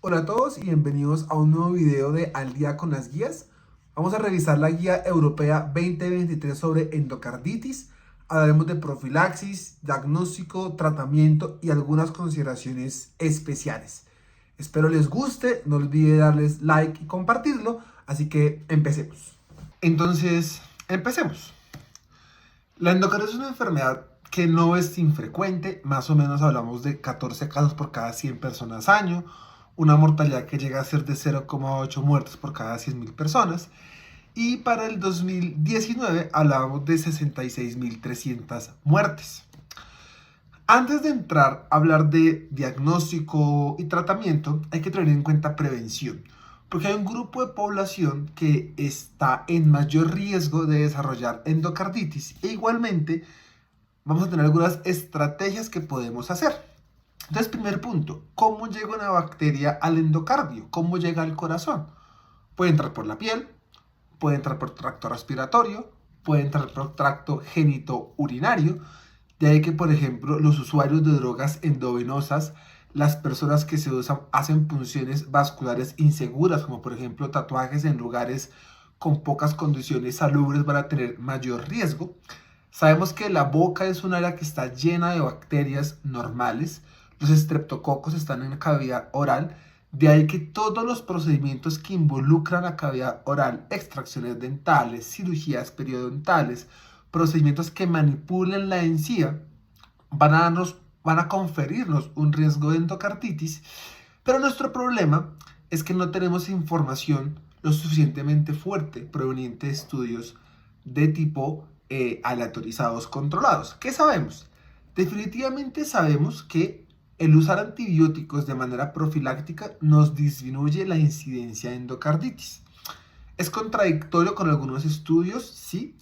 Hola a todos y bienvenidos a un nuevo video de Al día con las guías. Vamos a revisar la guía europea 2023 sobre endocarditis. Hablaremos de profilaxis, diagnóstico, tratamiento y algunas consideraciones especiales. Espero les guste, no olviden darles like y compartirlo, así que empecemos. Entonces, empecemos. La endocarditis es una enfermedad que no es infrecuente, más o menos hablamos de 14 casos por cada 100 personas año, una mortalidad que llega a ser de 0,8 muertes por cada 100.000 personas, y para el 2019 hablábamos de 66.300 muertes. Antes de entrar a hablar de diagnóstico y tratamiento, hay que tener en cuenta prevención, porque hay un grupo de población que está en mayor riesgo de desarrollar endocarditis e igualmente vamos a tener algunas estrategias que podemos hacer. Entonces, primer punto, ¿cómo llega una bacteria al endocardio? ¿Cómo llega al corazón? Puede entrar por la piel, puede entrar por tracto respiratorio, puede entrar por tracto genitourinario. De ahí que, por ejemplo, los usuarios de drogas endovenosas, las personas que se usan, hacen punciones vasculares inseguras, como por ejemplo tatuajes en lugares con pocas condiciones salubres, van a tener mayor riesgo. Sabemos que la boca es un área que está llena de bacterias normales. Los estreptococos están en la cavidad oral. De ahí que todos los procedimientos que involucran la cavidad oral, extracciones dentales, cirugías periodontales, procedimientos que manipulen la encía, van a conferirnos un riesgo de endocarditis. Pero nuestro problema es que no tenemos información lo suficientemente fuerte proveniente de estudios de tipo aleatorizados controlados. ¿Qué sabemos? Definitivamente sabemos que el usar antibióticos de manera profiláctica nos disminuye la incidencia de endocarditis. Es contradictorio con algunos estudios, sí,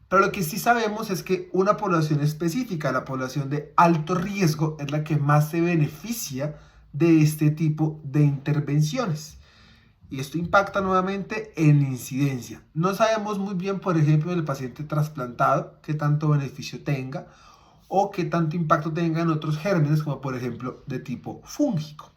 pero lo que sí sabemos es que una población específica, la población de alto riesgo, es la que más se beneficia de este tipo de intervenciones. Y esto impacta nuevamente en incidencia. No sabemos muy bien, por ejemplo, del paciente trasplantado, qué tanto beneficio tenga o qué tanto impacto tenga en otros gérmenes, como por ejemplo de tipo fúngico.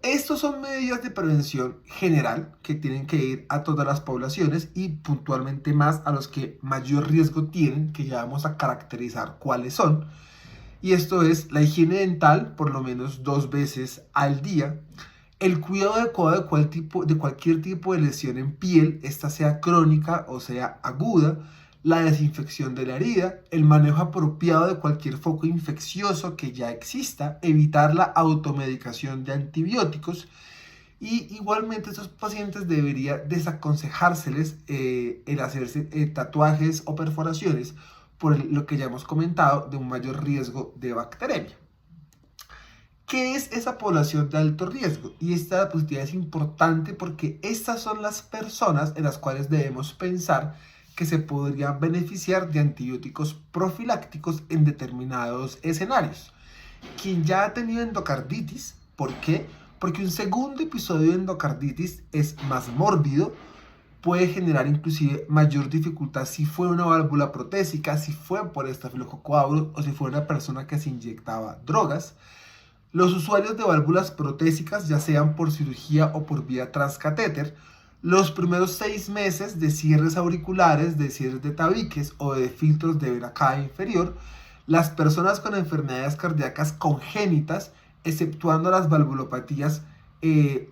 Estos son medidas de prevención general que tienen que ir a todas las poblaciones y puntualmente más a los que mayor riesgo tienen, que ya vamos a caracterizar cuáles son. Y esto es la higiene dental por lo menos 2 veces al día, el cuidado adecuado de cualquier tipo de lesión en piel, esta sea crónica o sea aguda, la desinfección de la herida, el manejo apropiado de cualquier foco infeccioso que ya exista, evitar la automedicación de antibióticos y igualmente estos pacientes debería desaconsejárseles el hacerse tatuajes o perforaciones por lo que ya hemos comentado de un mayor riesgo de bacteremia. ¿Qué es esa población de alto riesgo? Y esta diapositiva es importante porque estas son las personas en las cuales debemos pensar que se podrían beneficiar de antibióticos profilácticos en determinados escenarios. Quien ya ha tenido endocarditis, ¿por qué? Porque un segundo episodio de endocarditis es más mórbido, puede generar inclusive mayor dificultad si fue una válvula protésica, si fue por estafilococo aureus o si fue una persona que se inyectaba drogas. Los usuarios de válvulas protésicas, ya sean por cirugía o por vía transcatéter, los primeros 6 meses de cierres auriculares, de cierres de tabiques o de filtros de vena cava inferior, las personas con enfermedades cardíacas congénitas, exceptuando las valvulopatías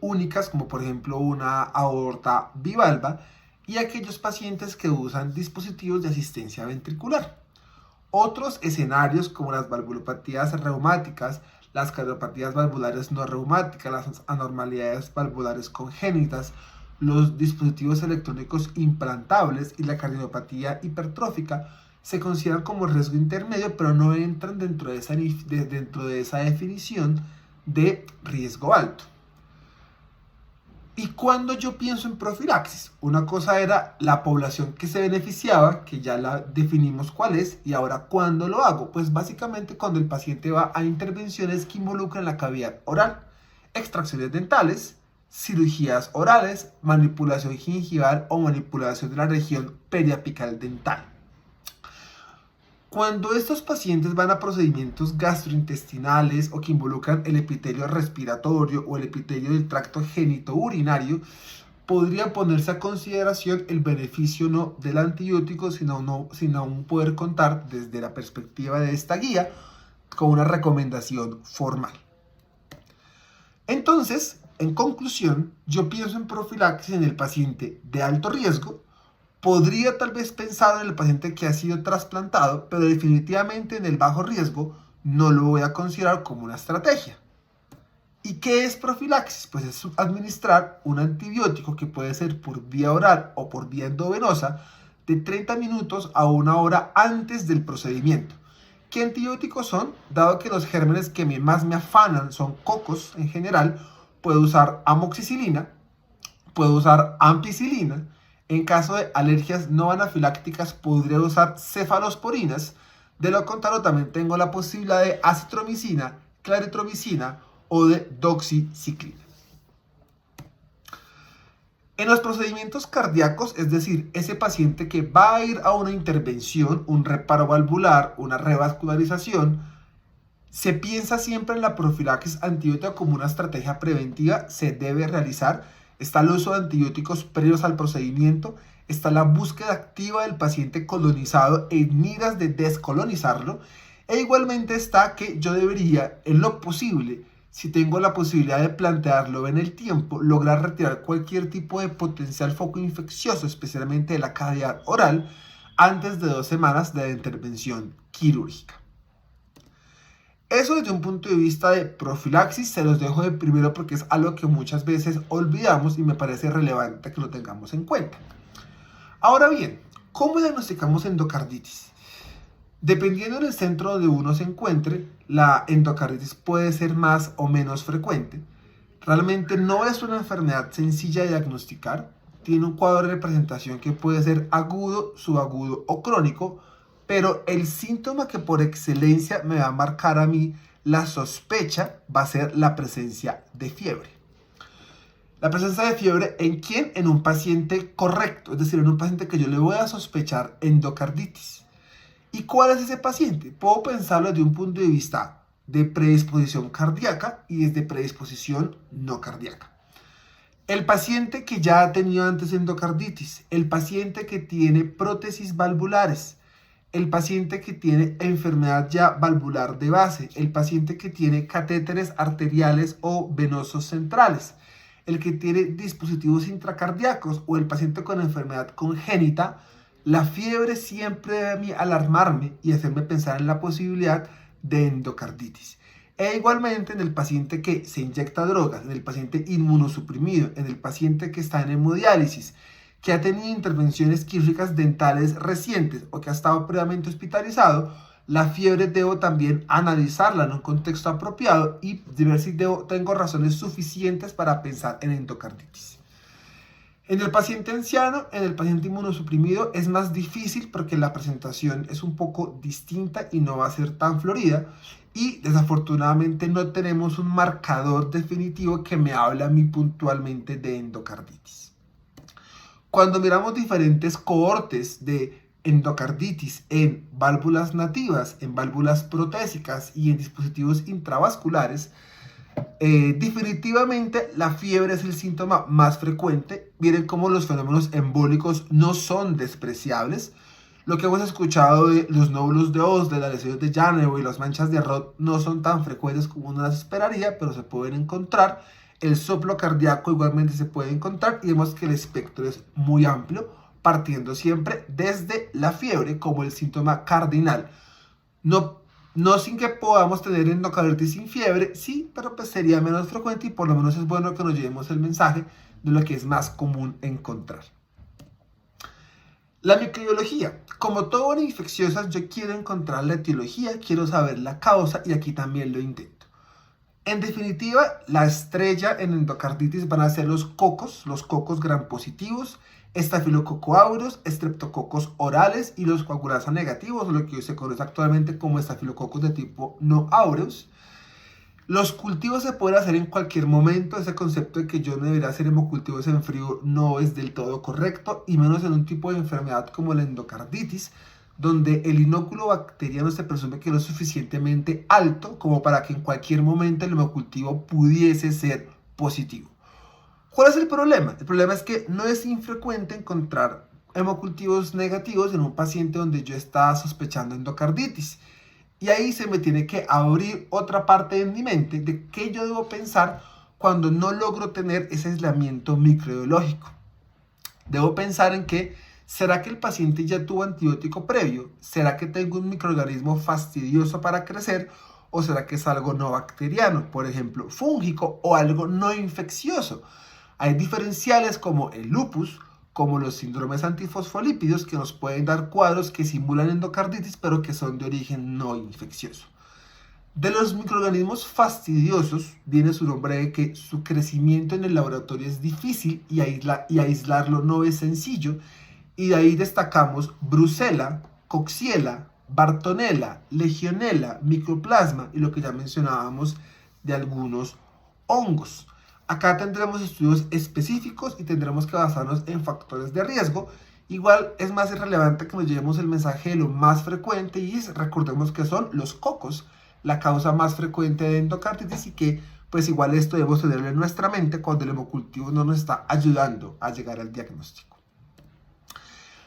únicas, como por ejemplo una aorta bivalva, y aquellos pacientes que usan dispositivos de asistencia ventricular. Otros escenarios como las valvulopatías reumáticas, las cardiopatías valvulares no reumáticas, las anormalidades valvulares congénitas, los dispositivos electrónicos implantables y la cardiopatía hipertrófica se consideran como riesgo intermedio, pero no entran dentro de esa definición de riesgo alto. Y cuando yo pienso en profilaxis, una cosa era la población que se beneficiaba, que ya la definimos cuál es, y ahora ¿cuándo lo hago? Pues básicamente cuando el paciente va a intervenciones que involucran la cavidad oral, extracciones dentales, cirugías orales, manipulación gingival o manipulación de la región periapical dental. Cuando estos pacientes van a procedimientos gastrointestinales o que involucran el epitelio respiratorio o el epitelio del tracto genitourinario, podría ponerse a consideración el beneficio no del antibiótico, sin aún poder contar desde la perspectiva de esta guía con una recomendación formal. Entonces, en conclusión, yo pienso en profilaxis en el paciente de alto riesgo. Podría tal vez pensar en el paciente que ha sido trasplantado, pero definitivamente en el bajo riesgo no lo voy a considerar como una estrategia. ¿Y qué es profilaxis? Pues es administrar un antibiótico que puede ser por vía oral o por vía endovenosa de 30 minutos a 1 hora antes del procedimiento. ¿Qué antibióticos son? Dado que los gérmenes que más me afanan son cocos en general, puedo usar amoxicilina, puedo usar ampicilina. En caso de alergias no anafilácticas podría usar cefalosporinas. De lo contrario también tengo la posibilidad de acitromicina, claritromicina o de doxiciclina. En los procedimientos cardíacos, es decir, ese paciente que va a ir a una intervención, un reparo valvular, una revascularización, se piensa siempre en la profilaxis antibiótica como una estrategia preventiva, se debe realizar. Está el uso de antibióticos previos al procedimiento, está la búsqueda activa del paciente colonizado en miras de descolonizarlo, e igualmente está que yo debería, en lo posible, si tengo la posibilidad de plantearlo en el tiempo, lograr retirar cualquier tipo de potencial foco infeccioso, especialmente de la cavidad oral, antes de 2 semanas de la intervención quirúrgica. Eso desde un punto de vista de profilaxis se los dejo de primero porque es algo que muchas veces olvidamos y me parece relevante que lo tengamos en cuenta. Ahora bien, ¿cómo diagnosticamos endocarditis? Dependiendo del centro donde uno se encuentre, la endocarditis puede ser más o menos frecuente. Realmente no es una enfermedad sencilla de diagnosticar. Tiene un cuadro de representación que puede ser agudo, subagudo o crónico, pero el síntoma que por excelencia me va a marcar a mí la sospecha va a ser la presencia de fiebre. La presencia de fiebre, ¿en quién? En un paciente correcto, es decir, en un paciente que yo le voy a sospechar endocarditis. ¿Y cuál es ese paciente? Puedo pensarlo desde un punto de vista de predisposición cardíaca y desde predisposición no cardíaca. El paciente que ya ha tenido antes endocarditis, el paciente que tiene prótesis valvulares, el paciente que tiene enfermedad ya valvular de base, el paciente que tiene catéteres arteriales o venosos centrales, el que tiene dispositivos intracardíacos o el paciente con enfermedad congénita. La fiebre siempre debe a mí alarmarme y hacerme pensar en la posibilidad de endocarditis. E igualmente en el paciente que se inyecta drogas, en el paciente inmunosuprimido, en el paciente que está en hemodiálisis, que ha tenido intervenciones quirúrgicas dentales recientes o que ha estado previamente hospitalizado, la fiebre debo también analizarla en un contexto apropiado y ver si tengo razones suficientes para pensar en endocarditis. En el paciente anciano, en el paciente inmunosuprimido es más difícil porque la presentación es un poco distinta y no va a ser tan florida y desafortunadamente no tenemos un marcador definitivo que me hable a mí puntualmente de endocarditis. Cuando miramos diferentes cohortes de endocarditis en válvulas nativas, en válvulas protésicas y en dispositivos intravasculares, definitivamente la fiebre es el síntoma más frecuente. Miren cómo los fenómenos embólicos no son despreciables. Lo que hemos escuchado de los nódulos de Os, de las lesiones de Janneau y las manchas de Rod no son tan frecuentes como uno las esperaría, pero se pueden encontrar. El soplo cardíaco igualmente se puede encontrar y vemos que el espectro es muy amplio, partiendo siempre desde la fiebre como el síntoma cardinal. No sin que podamos tener endocarditis sin fiebre, sí, pero pues sería menos frecuente y por lo menos es bueno que nos llevemos el mensaje de lo que es más común encontrar. La microbiología. Como todo buena infecciosa, yo quiero encontrar la etiología, quiero saber la causa y aquí también lo intento. En definitiva, la estrella en endocarditis van a ser los cocos gram positivos, estafilococo aureus, estreptococos orales y los coagulasa negativos, lo que se conoce actualmente como estafilococos de tipo no aureus. Los cultivos se pueden hacer en cualquier momento. Ese concepto de que yo no debería hacer hemocultivos en frío no es del todo correcto, y menos en un tipo de enfermedad como la endocarditis, donde el inóculo bacteriano se presume que no es suficientemente alto como para que en cualquier momento el hemocultivo pudiese ser positivo. ¿Cuál es el problema? El problema es que no es infrecuente encontrar hemocultivos negativos en un paciente donde yo estaba sospechando endocarditis. Y ahí se me tiene que abrir otra parte de mi mente de qué yo debo pensar cuando no logro tener ese aislamiento microbiológico. Debo pensar en que, ¿será que el paciente ya tuvo antibiótico previo? ¿Será que tengo un microorganismo fastidioso para crecer? ¿O será que es algo no bacteriano, por ejemplo, fúngico o algo no infeccioso? Hay diferenciales como el lupus, como los síndromes antifosfolípidos, que nos pueden dar cuadros que simulan endocarditis, pero que son de origen no infeccioso. De los microorganismos fastidiosos viene su nombre de que su crecimiento en el laboratorio es difícil y aislarlo no es sencillo, y de ahí destacamos Brucella, Coxiella, Bartonella, Legionella, Microplasma y lo que ya mencionábamos de algunos hongos. Acá tendremos estudios específicos y tendremos que basarnos en factores de riesgo. Igual es más irrelevante que nos llevemos el mensaje de lo más frecuente y recordemos que son los cocos, la causa más frecuente de endocarditis y que pues igual esto debemos tenerlo en nuestra mente cuando el hemocultivo no nos está ayudando a llegar al diagnóstico.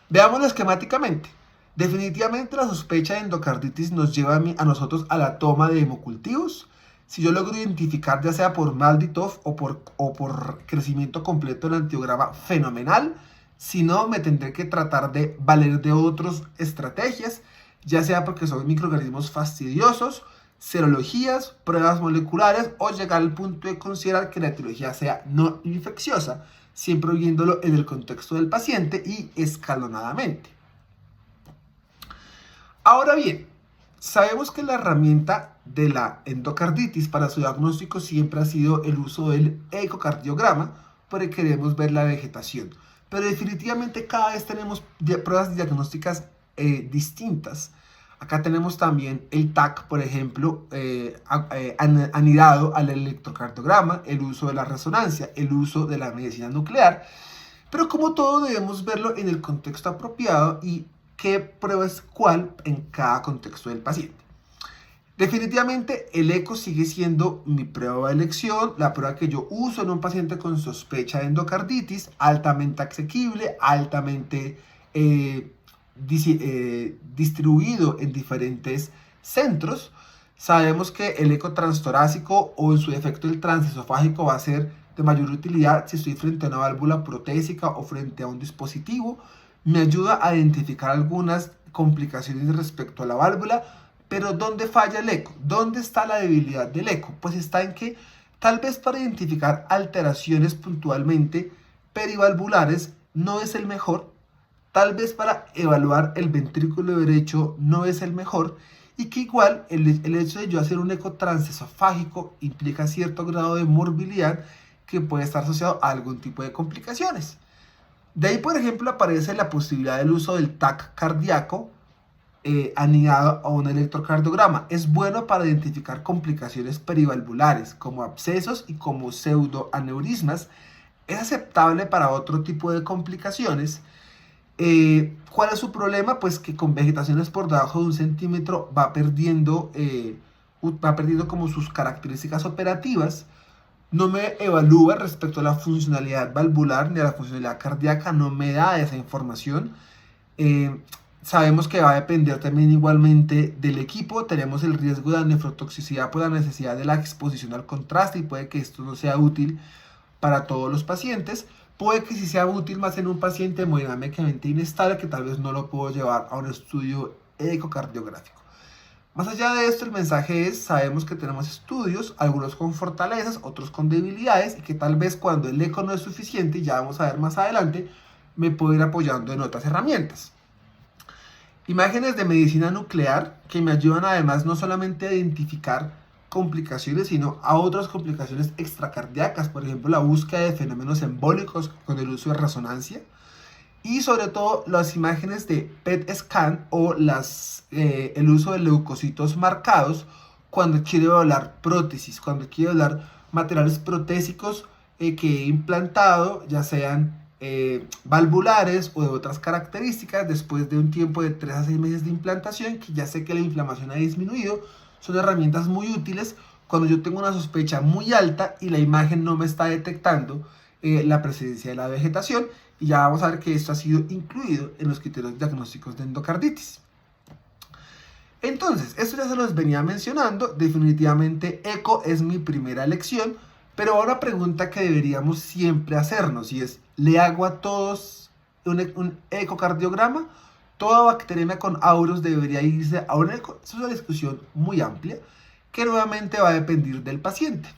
Veámoslo esquemáticamente. Definitivamente la sospecha de endocarditis nos lleva a nosotros a la toma de hemocultivos. Si yo logro identificar ya sea por Malditov o por crecimiento completo del antiograma, fenomenal. Si no, me tendré que tratar de valer de otras estrategias, ya sea porque son microorganismos fastidiosos, serologías, pruebas moleculares o llegar al punto de considerar que la etiología sea no infecciosa, siempre viéndolo en el contexto del paciente y escalonadamente. Ahora bien, sabemos que la herramienta de la endocarditis para su diagnóstico siempre ha sido el uso del ecocardiograma, porque queremos ver la vegetación. Pero definitivamente cada vez tenemos pruebas diagnósticas distintas. Acá tenemos también el TAC, por ejemplo, anidado al electrocardiograma, el uso de la resonancia, el uso de la medicina nuclear. Pero como todo debemos verlo en el contexto apropiado y qué prueba es cuál en cada contexto del paciente. Definitivamente el eco sigue siendo mi prueba de elección, la prueba que yo uso en un paciente con sospecha de endocarditis, altamente asequible, altamente distribuido en diferentes centros. Sabemos que el eco transtorácico o en su defecto el transesofágico va a ser de mayor utilidad si estoy frente a una válvula protésica o frente a un dispositivo. Me ayuda a identificar algunas complicaciones respecto a la válvula, pero ¿dónde falla el eco? ¿Dónde está la debilidad del eco? Pues está en que tal vez para identificar alteraciones puntualmente perivalvulares no es el mejor, tal vez para evaluar el ventrículo derecho no es el mejor, y que igual el hecho de yo hacer un eco transesofágico implica cierto grado de morbilidad que puede estar asociado a algún tipo de complicaciones. De ahí, por ejemplo, aparece la posibilidad del uso del TAC cardíaco anidado a un electrocardiograma. Es bueno para identificar complicaciones perivalvulares como abscesos y como pseudoaneurismas. Es aceptable para otro tipo de complicaciones. ¿Cuál es su problema? Pues que con vegetaciones por debajo de 1 centímetro va perdiendo como sus características operativas. No me evalúa respecto a la funcionalidad valvular ni a la funcionalidad cardíaca, no me da esa información. Sabemos que va a depender también igualmente del equipo. Tenemos el riesgo de nefrotoxicidad por la necesidad de la exposición al contraste y puede que esto no sea útil para todos los pacientes. Puede que sí sea útil más en un paciente hemodinámicamente inestable que tal vez no lo puedo llevar a un estudio ecocardiográfico. Más allá de esto, el mensaje es, sabemos que tenemos estudios, algunos con fortalezas, otros con debilidades, y que tal vez cuando el eco no es suficiente, y ya vamos a ver más adelante, me puedo ir apoyando en otras herramientas. Imágenes de medicina nuclear que me ayudan además no solamente a identificar complicaciones, sino a otras complicaciones extracardíacas, por ejemplo, la búsqueda de fenómenos embólicos con el uso de resonancia. Y sobre todo las imágenes de PET scan o el uso de leucocitos marcados cuando quiero evaluar prótesis, cuando quiero evaluar materiales protésicos que he implantado, ya sean valvulares o de otras características después de un tiempo de 3 a 6 meses de implantación, que ya sé que la inflamación ha disminuido. Son herramientas muy útiles cuando yo tengo una sospecha muy alta y la imagen no me está detectando la presencia de la vegetación, y ya vamos a ver que esto ha sido incluido en los criterios diagnósticos de endocarditis. Entonces, esto ya se los venía mencionando. Definitivamente eco es mi primera elección, pero ahora pregunta que deberíamos siempre hacernos, y es: ¿le hago a todos un ecocardiograma? ¿Toda bacteriemia con aureus debería irse a un eco? Es una discusión muy amplia que nuevamente va a depender del paciente.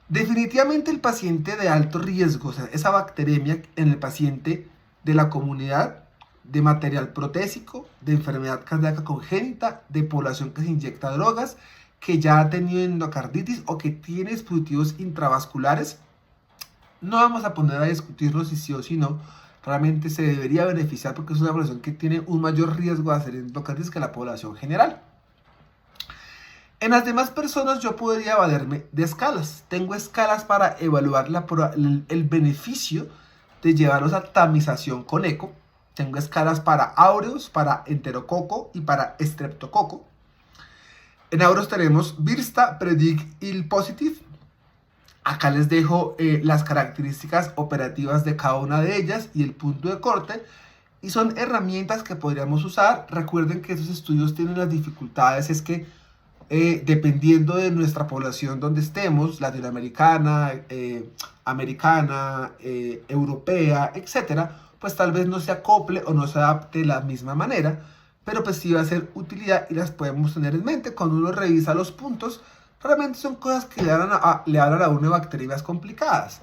Definitivamente el paciente de alto riesgo, o sea, esa bacteremia en el paciente de la comunidad, de material protésico, de enfermedad cardíaca congénita, de población que se inyecta drogas, que ya ha tenido endocarditis o que tiene dispositivos intravasculares, no vamos a poner a discutirlo si sí o si no. Realmente se debería beneficiar porque es una población que tiene un mayor riesgo de hacer endocarditis que la población general. En las demás personas yo podría valerme de escalas. Tengo escalas para evaluar el beneficio de llevarlos a tamización con eco. Tengo escalas para aureus, para enterococo y para streptococo. En aureus tenemos VIRSTA, PREDICT, IL Positive. Acá les dejo las características operativas de cada una de ellas y el punto de corte. Y son herramientas que podríamos usar. Recuerden que esos estudios tienen las dificultades, es que dependiendo de nuestra población donde estemos, latinoamericana, americana, europea, etcétera, pues tal vez no se acople o no se adapte de la misma manera, pero pues sí va a ser utilidad y las podemos tener en mente. Cuando uno revisa los puntos, realmente son cosas que le hablan a uno de bacterias complicadas: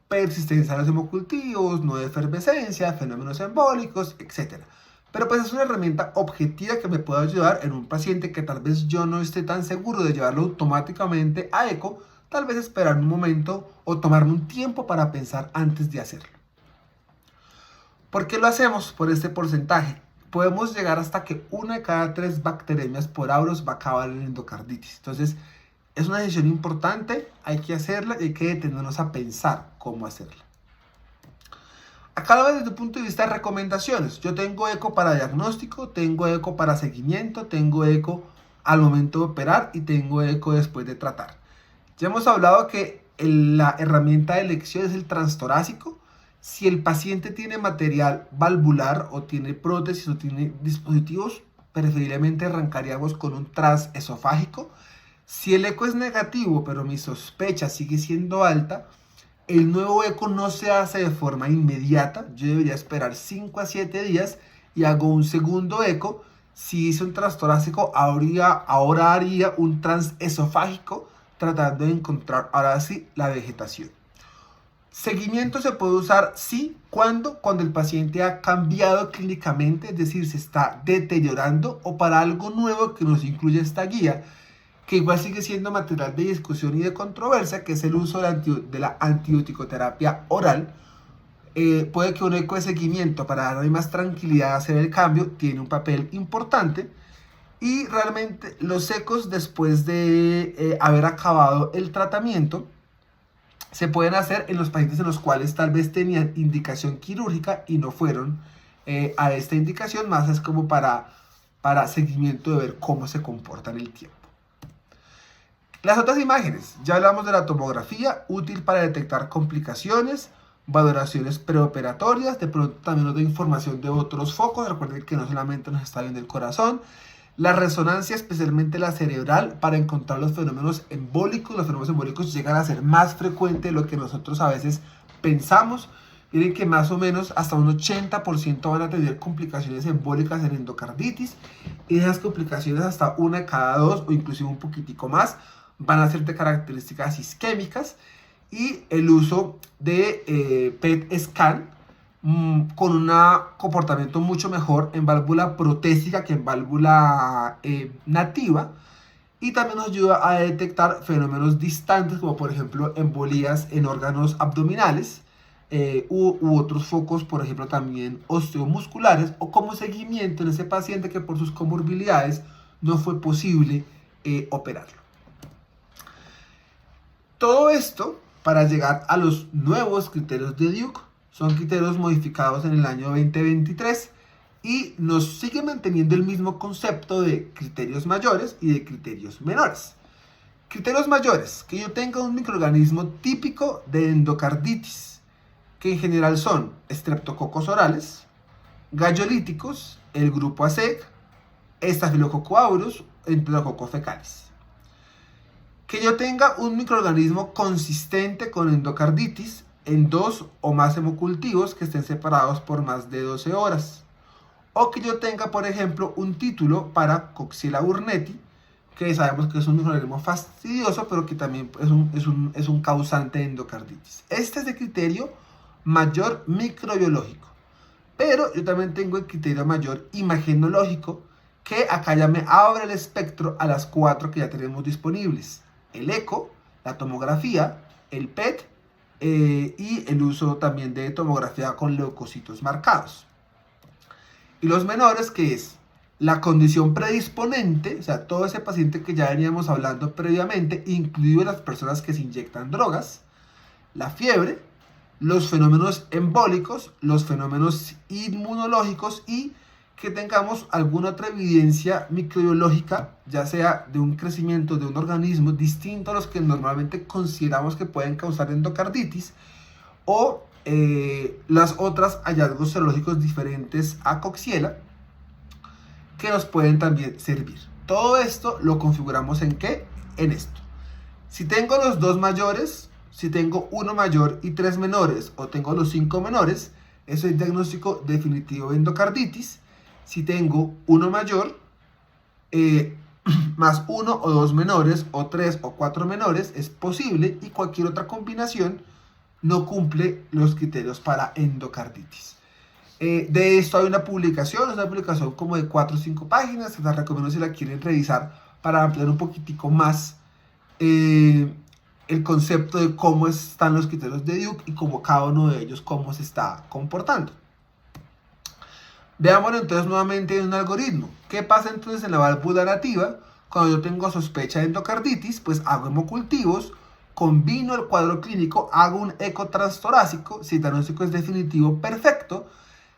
persistencia de los hemocultivos, no de efervescencia, fenómenos embólicos, etcétera. Pero pues es una herramienta objetiva que me puede ayudar en un paciente que tal vez yo no esté tan seguro de llevarlo automáticamente a eco, tal vez esperar un momento o tomarme un tiempo para pensar antes de hacerlo. ¿Por qué lo hacemos? Por este porcentaje. Podemos llegar hasta que 1 de cada 3 bacteremias por aureus va a acabar en endocarditis. Entonces, es una decisión importante, hay que hacerla y hay que detenernos a pensar cómo hacerla. Acá lo ves desde el punto de vista de recomendaciones. Yo tengo eco para diagnóstico, tengo eco para seguimiento, tengo eco al momento de operar y tengo eco después de tratar. Ya hemos hablado que la herramienta de elección es el transtorácico. Si el paciente tiene material valvular o tiene prótesis o tiene dispositivos, preferiblemente arrancaríamos con un transesofágico. Si el eco es negativo, pero mi sospecha sigue siendo alta, el nuevo eco no se hace de forma inmediata. Yo debería esperar 5 a 7 días y hago un segundo eco. Si hice un transtorácico, ahora haría un transesofágico, tratando de encontrar ahora sí la vegetación. Seguimiento se puede usar sí, cuando el paciente ha cambiado clínicamente, es decir, se está deteriorando, o para algo nuevo que nos incluye esta guía, que igual sigue siendo material de discusión y de controversia, que es el uso de la antibioticoterapia oral. Puede que un eco de seguimiento para darle más tranquilidad a hacer el cambio tiene un papel importante. Y realmente los ecos después de haber acabado el tratamiento se pueden hacer en los pacientes en los cuales tal vez tenían indicación quirúrgica y no fueron a esta indicación, más es como para seguimiento de ver cómo se comporta en el tiempo. Las otras imágenes, ya hablamos de la tomografía, útil para detectar complicaciones, valoraciones preoperatorias, de pronto también nos da información de otros focos. Recuerden que no solamente nos está viendo el corazón. La resonancia, especialmente la cerebral, para encontrar los fenómenos embólicos. Los fenómenos embólicos llegan a ser más frecuentes de lo que nosotros a veces pensamos. Miren que más o menos hasta un 80% van a tener complicaciones embólicas en endocarditis. Y esas complicaciones, hasta 1 de cada 2 o inclusive un poquitico más, van a ser de características isquémicas. Y el uso de PET scan con un comportamiento mucho mejor en válvula protésica que en válvula nativa. Y también nos ayuda a detectar fenómenos distantes, como por ejemplo embolías en órganos abdominales, u otros focos, por ejemplo también osteomusculares, o como seguimiento en ese paciente que por sus comorbilidades no fue posible operarlo. Todo esto para llegar a los nuevos criterios de Duke, Son criterios modificados en el año 2023 y nos sigue manteniendo el mismo concepto de criterios mayores y de criterios menores. Criterios mayores, que yo tenga un microorganismo típico de endocarditis, que en general son estreptococos orales, gallolíticos, el grupo ASEC, Staphylococcus aureus, Enterococcus fecalis. Que yo tenga un microorganismo consistente con endocarditis en 2 o más hemocultivos que estén separados por más de 12 horas. O que yo tenga, por ejemplo, un título para Coxiella burnetii, que sabemos que es un microorganismo fastidioso, pero que también es un causante de endocarditis. Este es el criterio mayor microbiológico. Pero yo también tengo el criterio mayor imagenológico, que acá ya me abre el espectro a las 4 que ya tenemos disponibles. El eco, la tomografía, el PET y el uso también de tomografía con leucocitos marcados. Y los menores, que es la condición predisponente, o sea, todo ese paciente que ya veníamos hablando previamente, incluido las personas que se inyectan drogas, la fiebre, los fenómenos embólicos, los fenómenos inmunológicos y que tengamos alguna otra evidencia microbiológica, ya sea de un crecimiento de un organismo distinto a los que normalmente consideramos que pueden causar endocarditis, o las otras hallazgos serológicos diferentes a Coxiella que nos pueden también servir. Todo esto lo configuramos ¿en qué? En esto. Si tengo los 2 mayores, si tengo 1 mayor y 3 menores, o tengo los 5 menores, eso es diagnóstico definitivo de endocarditis. Si tengo 1 mayor, más 1 o 2 menores, o 3 o 4 menores, es posible, y cualquier otra combinación no cumple los criterios para endocarditis. De esto hay una publicación, es una publicación como de 4 o 5 páginas, se las recomiendo si la quieren revisar para ampliar un poquitico más el concepto de cómo están los criterios de Duke y cómo cada uno de ellos cómo se está comportando. Veámoslo entonces nuevamente en un algoritmo. ¿Qué pasa entonces en la válvula nativa? Cuando yo tengo sospecha de endocarditis, pues hago hemocultivos, combino el cuadro clínico, hago un eco transtorácico. Si el diagnóstico es definitivo, perfecto.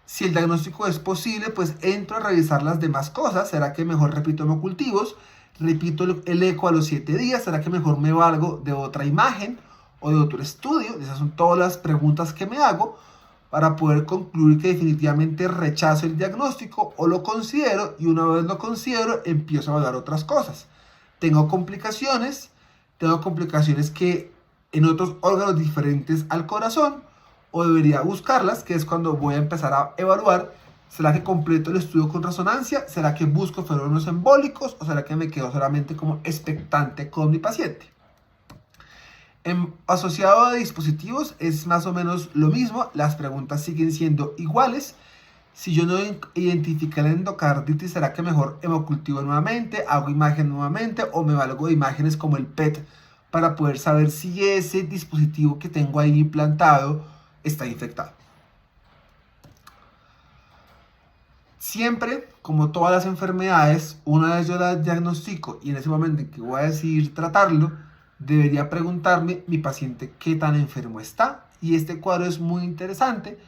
Si el diagnóstico es posible, pues entro a revisar las demás cosas. ¿Será que mejor repito hemocultivos? Repito el eco a los 7 días. ¿Será que mejor me valgo de otra imagen o de otro estudio? Esas son todas las preguntas que me hago para poder concluir que definitivamente rechazo el diagnóstico o lo considero, y una vez lo considero empiezo a evaluar otras cosas. Tengo complicaciones que en otros órganos diferentes al corazón, o debería buscarlas, que es cuando voy a empezar a evaluar, ¿será que completo el estudio con resonancia? ¿Será que busco fenómenos embólicos? ¿O será que me quedo solamente como expectante con mi paciente? Asociado a dispositivos es más o menos lo mismo, las preguntas siguen siendo iguales. Si yo no identifique la endocarditis, ¿será que mejor hemocultivo nuevamente, hago imagen nuevamente, o me valgo de imágenes como el PET para poder saber si ese dispositivo que tengo ahí implantado está infectado? Siempre, como todas las enfermedades, una vez yo la diagnostico y en ese momento en que voy a decidir tratarlo, debería preguntarme mi paciente qué tan enfermo está. Y este cuadro es muy interesante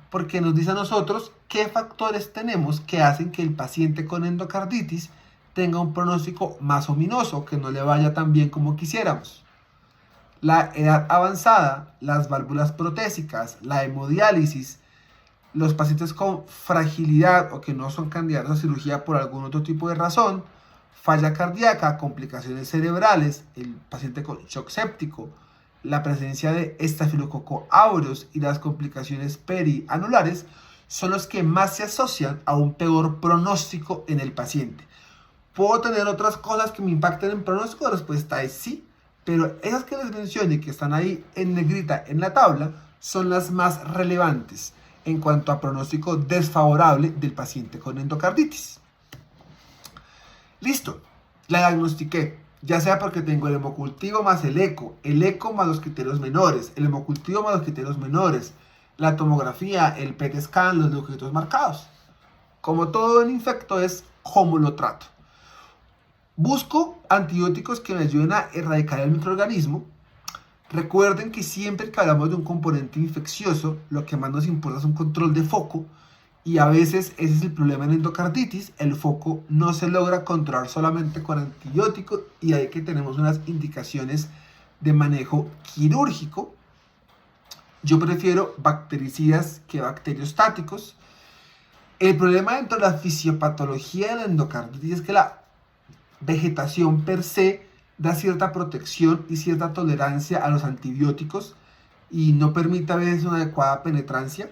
porque nos dice a nosotros qué factores tenemos que hacen que el paciente con endocarditis tenga un pronóstico más ominoso, que no le vaya tan bien como quisiéramos. La edad avanzada, las válvulas protésicas, la hemodiálisis, los pacientes con fragilidad o que no son candidatos a cirugía por algún otro tipo de razón, falla cardíaca, complicaciones cerebrales, el paciente con shock séptico, la presencia de Staphylococcus aureus y las complicaciones perianulares son los que más se asocian a un peor pronóstico en el paciente. ¿Puedo tener otras cosas que me impacten en pronóstico? La respuesta es sí, pero esas que les mencioné y que están ahí en negrita en la tabla son las más relevantes en cuanto a pronóstico desfavorable del paciente con endocarditis. Listo, la diagnostiqué, ya sea porque tengo el hemocultivo más el eco más los criterios menores, el hemocultivo más los criterios menores, la tomografía, el PET scan, los leucocitos marcados. Como todo en infecto es cómo lo trato. Busco antibióticos que me ayuden a erradicar el microorganismo. Recuerden que siempre que hablamos de un componente infeccioso, lo que más nos importa es un control de foco, y a veces ese es el problema en endocarditis. El foco no se logra controlar solamente con antibióticos, y ahí que tenemos unas indicaciones de manejo quirúrgico. Yo prefiero bactericidas que bacteriostáticos. El problema dentro de la fisiopatología de la endocarditis es que la vegetación per se da cierta protección y cierta tolerancia a los antibióticos y no permite a veces una adecuada penetrancia.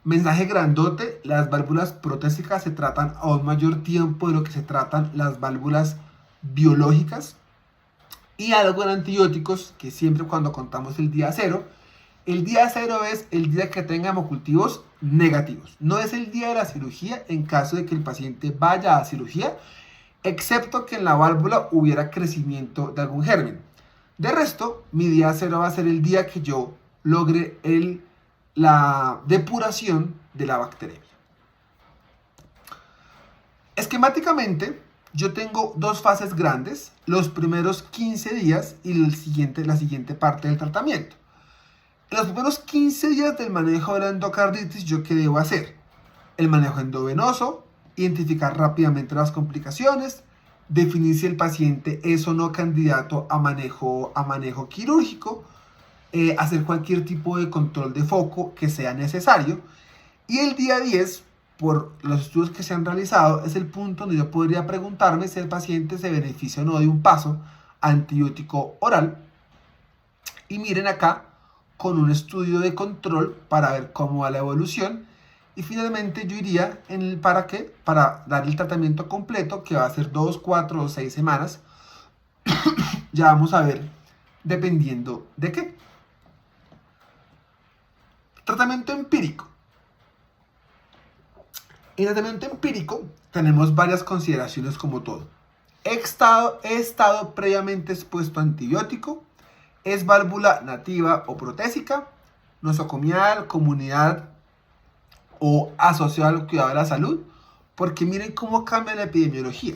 Mensaje grandote: las válvulas protésicas se tratan a un mayor tiempo de lo que se tratan las válvulas biológicas. Y algo en antibióticos, que siempre cuando contamos el día cero es el día que tenga hemocultivos negativos. No es el día de la cirugía en caso de que el paciente vaya a cirugía, excepto que en la válvula hubiera crecimiento de algún germen. De resto, mi día cero va a ser el día que yo logre la depuración de la bacteria. Esquemáticamente, yo tengo dos fases grandes: los primeros 15 días y la siguiente parte del tratamiento. En los primeros 15 días del manejo de la endocarditis, ¿yo qué debo hacer? El manejo endovenoso, identificar rápidamente las complicaciones, definir si el paciente es o no candidato a manejo quirúrgico, hacer cualquier tipo de control de foco que sea necesario. Y el día 10, por los estudios que se han realizado, es el punto donde yo podría preguntarme si el paciente se beneficia o no de un paso antibiótico oral. Y miren acá, con un estudio de control para ver cómo va la evolución. Y finalmente yo iría ¿para qué? Para dar el tratamiento completo, que va a ser 2, 4 o 6 semanas. Ya vamos a ver dependiendo de qué. Tratamiento empírico. En tratamiento empírico tenemos varias consideraciones como todo. He estado previamente expuesto a antibiótico. Es válvula nativa o protésica, nosocomial, comunidad o asociada al cuidado de la salud, porque miren cómo cambia la epidemiología.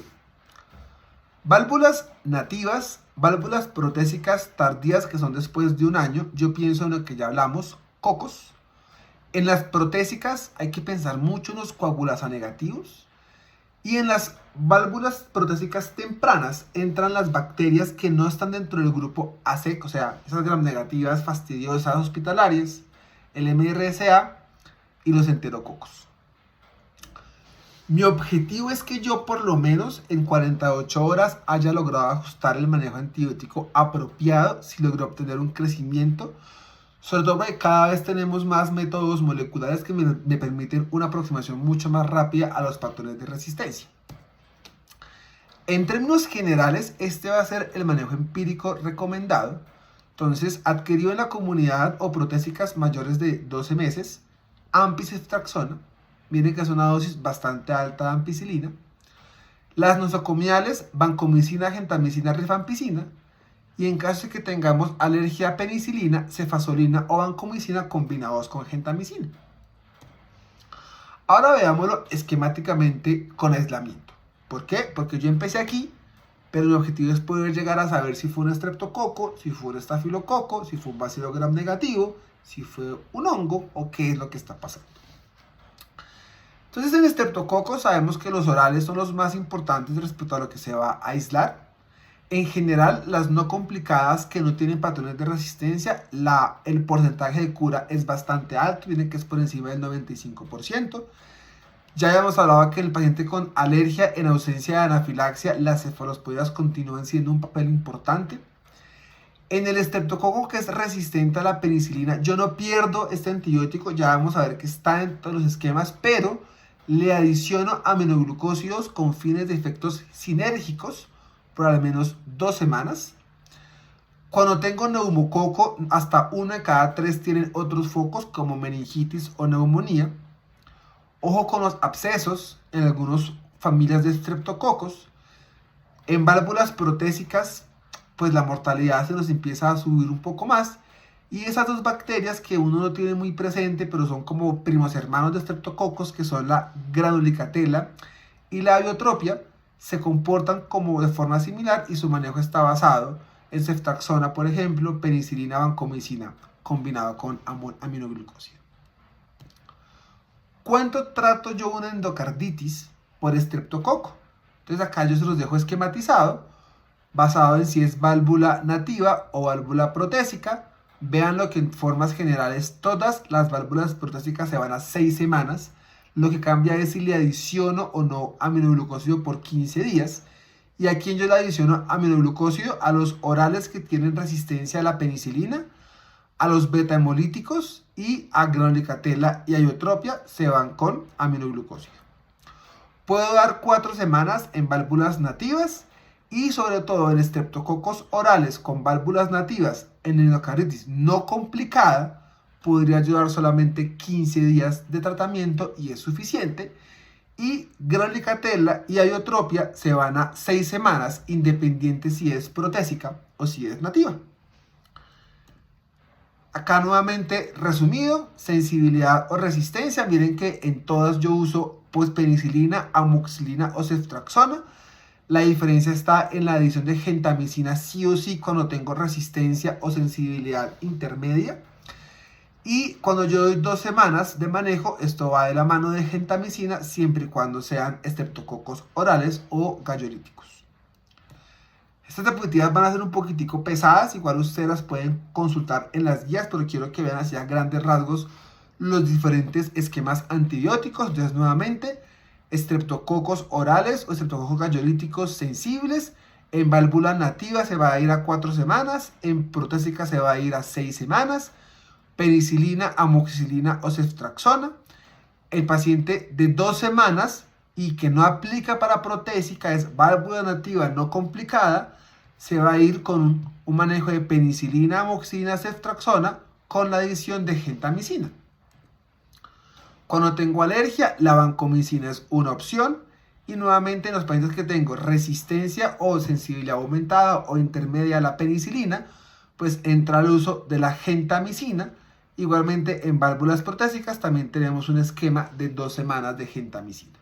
Válvulas nativas, válvulas protésicas tardías que son después de un año, yo pienso en lo que ya hablamos, cocos. En las protésicas hay que pensar mucho en los coagulasa negativos. Y en las válvulas protésicas tempranas entran las bacterias que no están dentro del grupo AC, o sea, esas gram negativas fastidiosas hospitalarias, el MRSA y los enterococos. Mi objetivo es que yo por lo menos en 48 horas haya logrado ajustar el manejo antibiótico apropiado si logro obtener un crecimiento, sobre todo porque cada vez tenemos más métodos moleculares que me permiten una aproximación mucho más rápida a los patrones de resistencia. En términos generales, este va a ser el manejo empírico recomendado. Entonces, adquirido en la comunidad o protésicas mayores de 12 meses, ampiceftraxona. Miren que es una dosis bastante alta de ampicilina. Las nosocomiales, vancomicina, gentamicina, rifampicina. Y en caso de que tengamos alergia a penicilina, cefazolina o vancomicina combinados con gentamicina. Ahora veámoslo esquemáticamente con aislamiento. ¿Por qué? Porque yo empecé aquí, pero mi objetivo es poder llegar a saber si fue un estreptococo, si fue un estafilococo, si fue un bacilo gram negativo, si fue un hongo o qué es lo que está pasando. Entonces, en estreptococos sabemos que los orales son los más importantes respecto a lo que se va a aislar. En general, las no complicadas que no tienen patrones de resistencia, el porcentaje de cura es bastante alto, miren que es por encima del 95%. Ya habíamos hablado que el paciente con alergia, en ausencia de anafilaxia, las cefalosporias continúan siendo un papel importante. En el estreptococo que es resistente a la penicilina, yo no pierdo este antibiótico, ya vamos a ver que está en todos los esquemas, pero le adiciono aminoglucósidos con fines de efectos sinérgicos por al menos 2 semanas. Cuando tengo neumococo, hasta 1 de cada 3 tienen otros focos como meningitis o neumonía. Ojo con los abscesos en algunas familias de estreptococos. En válvulas protésicas, pues la mortalidad se nos empieza a subir un poco más. Y esas dos bacterias que uno no tiene muy presente, pero son como primos hermanos de estreptococos, que son la granulicatela y la biotropia, se comportan como de forma similar y su manejo está basado en ceftriaxona, por ejemplo, penicilina, vancomicina, combinado con aminoglucósido. ¿Cuánto trato yo una endocarditis por estreptococo? Entonces acá yo se los dejo esquematizado, basado en si es válvula nativa o válvula protésica. Vean lo que en formas generales todas las válvulas protésicas se van a 6 semanas. Lo que cambia es si le adiciono o no aminoglucósido por 15 días. Y aquí yo le adiciono aminoglucósido a los orales que tienen resistencia a la penicilina, a los beta hemolíticos y a granulicatela y a iotropia se van con aminoglucósido. Puedo dar 4 semanas en válvulas nativas y sobre todo en estreptococos orales con válvulas nativas en endocarditis no complicada, podría ayudar solamente 15 días de tratamiento y es suficiente. Y granulicatela y iotropia se van a 6 semanas, independiente si es protésica o si es nativa. Acá nuevamente resumido, sensibilidad o resistencia. Miren que en todas yo uso pues penicilina, amoxicilina o ceftriaxona. La diferencia está en la adición de gentamicina sí o sí cuando tengo resistencia o sensibilidad intermedia. Y cuando yo doy 2 semanas de manejo, esto va de la mano de gentamicina siempre y cuando sean estreptococos orales o gallolíticos. Estas diapositivas van a ser un poquitico pesadas, igual ustedes las pueden consultar en las guías, pero quiero que vean así a grandes rasgos los diferentes esquemas antibióticos. Entonces nuevamente, estreptococos orales o estreptococos gallolíticos sensibles. En válvula nativa se va a ir a 4 semanas, en protésica se va a ir a 6 semanas. Penicilina, amoxicilina o ceftriaxona. El paciente de 2 semanas y que no aplica para protésica, es válvula nativa no complicada, se va a ir con un manejo de penicilina, amoxicilina, ceftriaxona con la adición de gentamicina. Cuando tengo alergia, la vancomicina es una opción. Y nuevamente en los pacientes que tengo resistencia o sensibilidad aumentada o intermedia a la penicilina, pues entra el uso de la gentamicina. Igualmente en válvulas protésicas también tenemos un esquema de 2 semanas de gentamicina.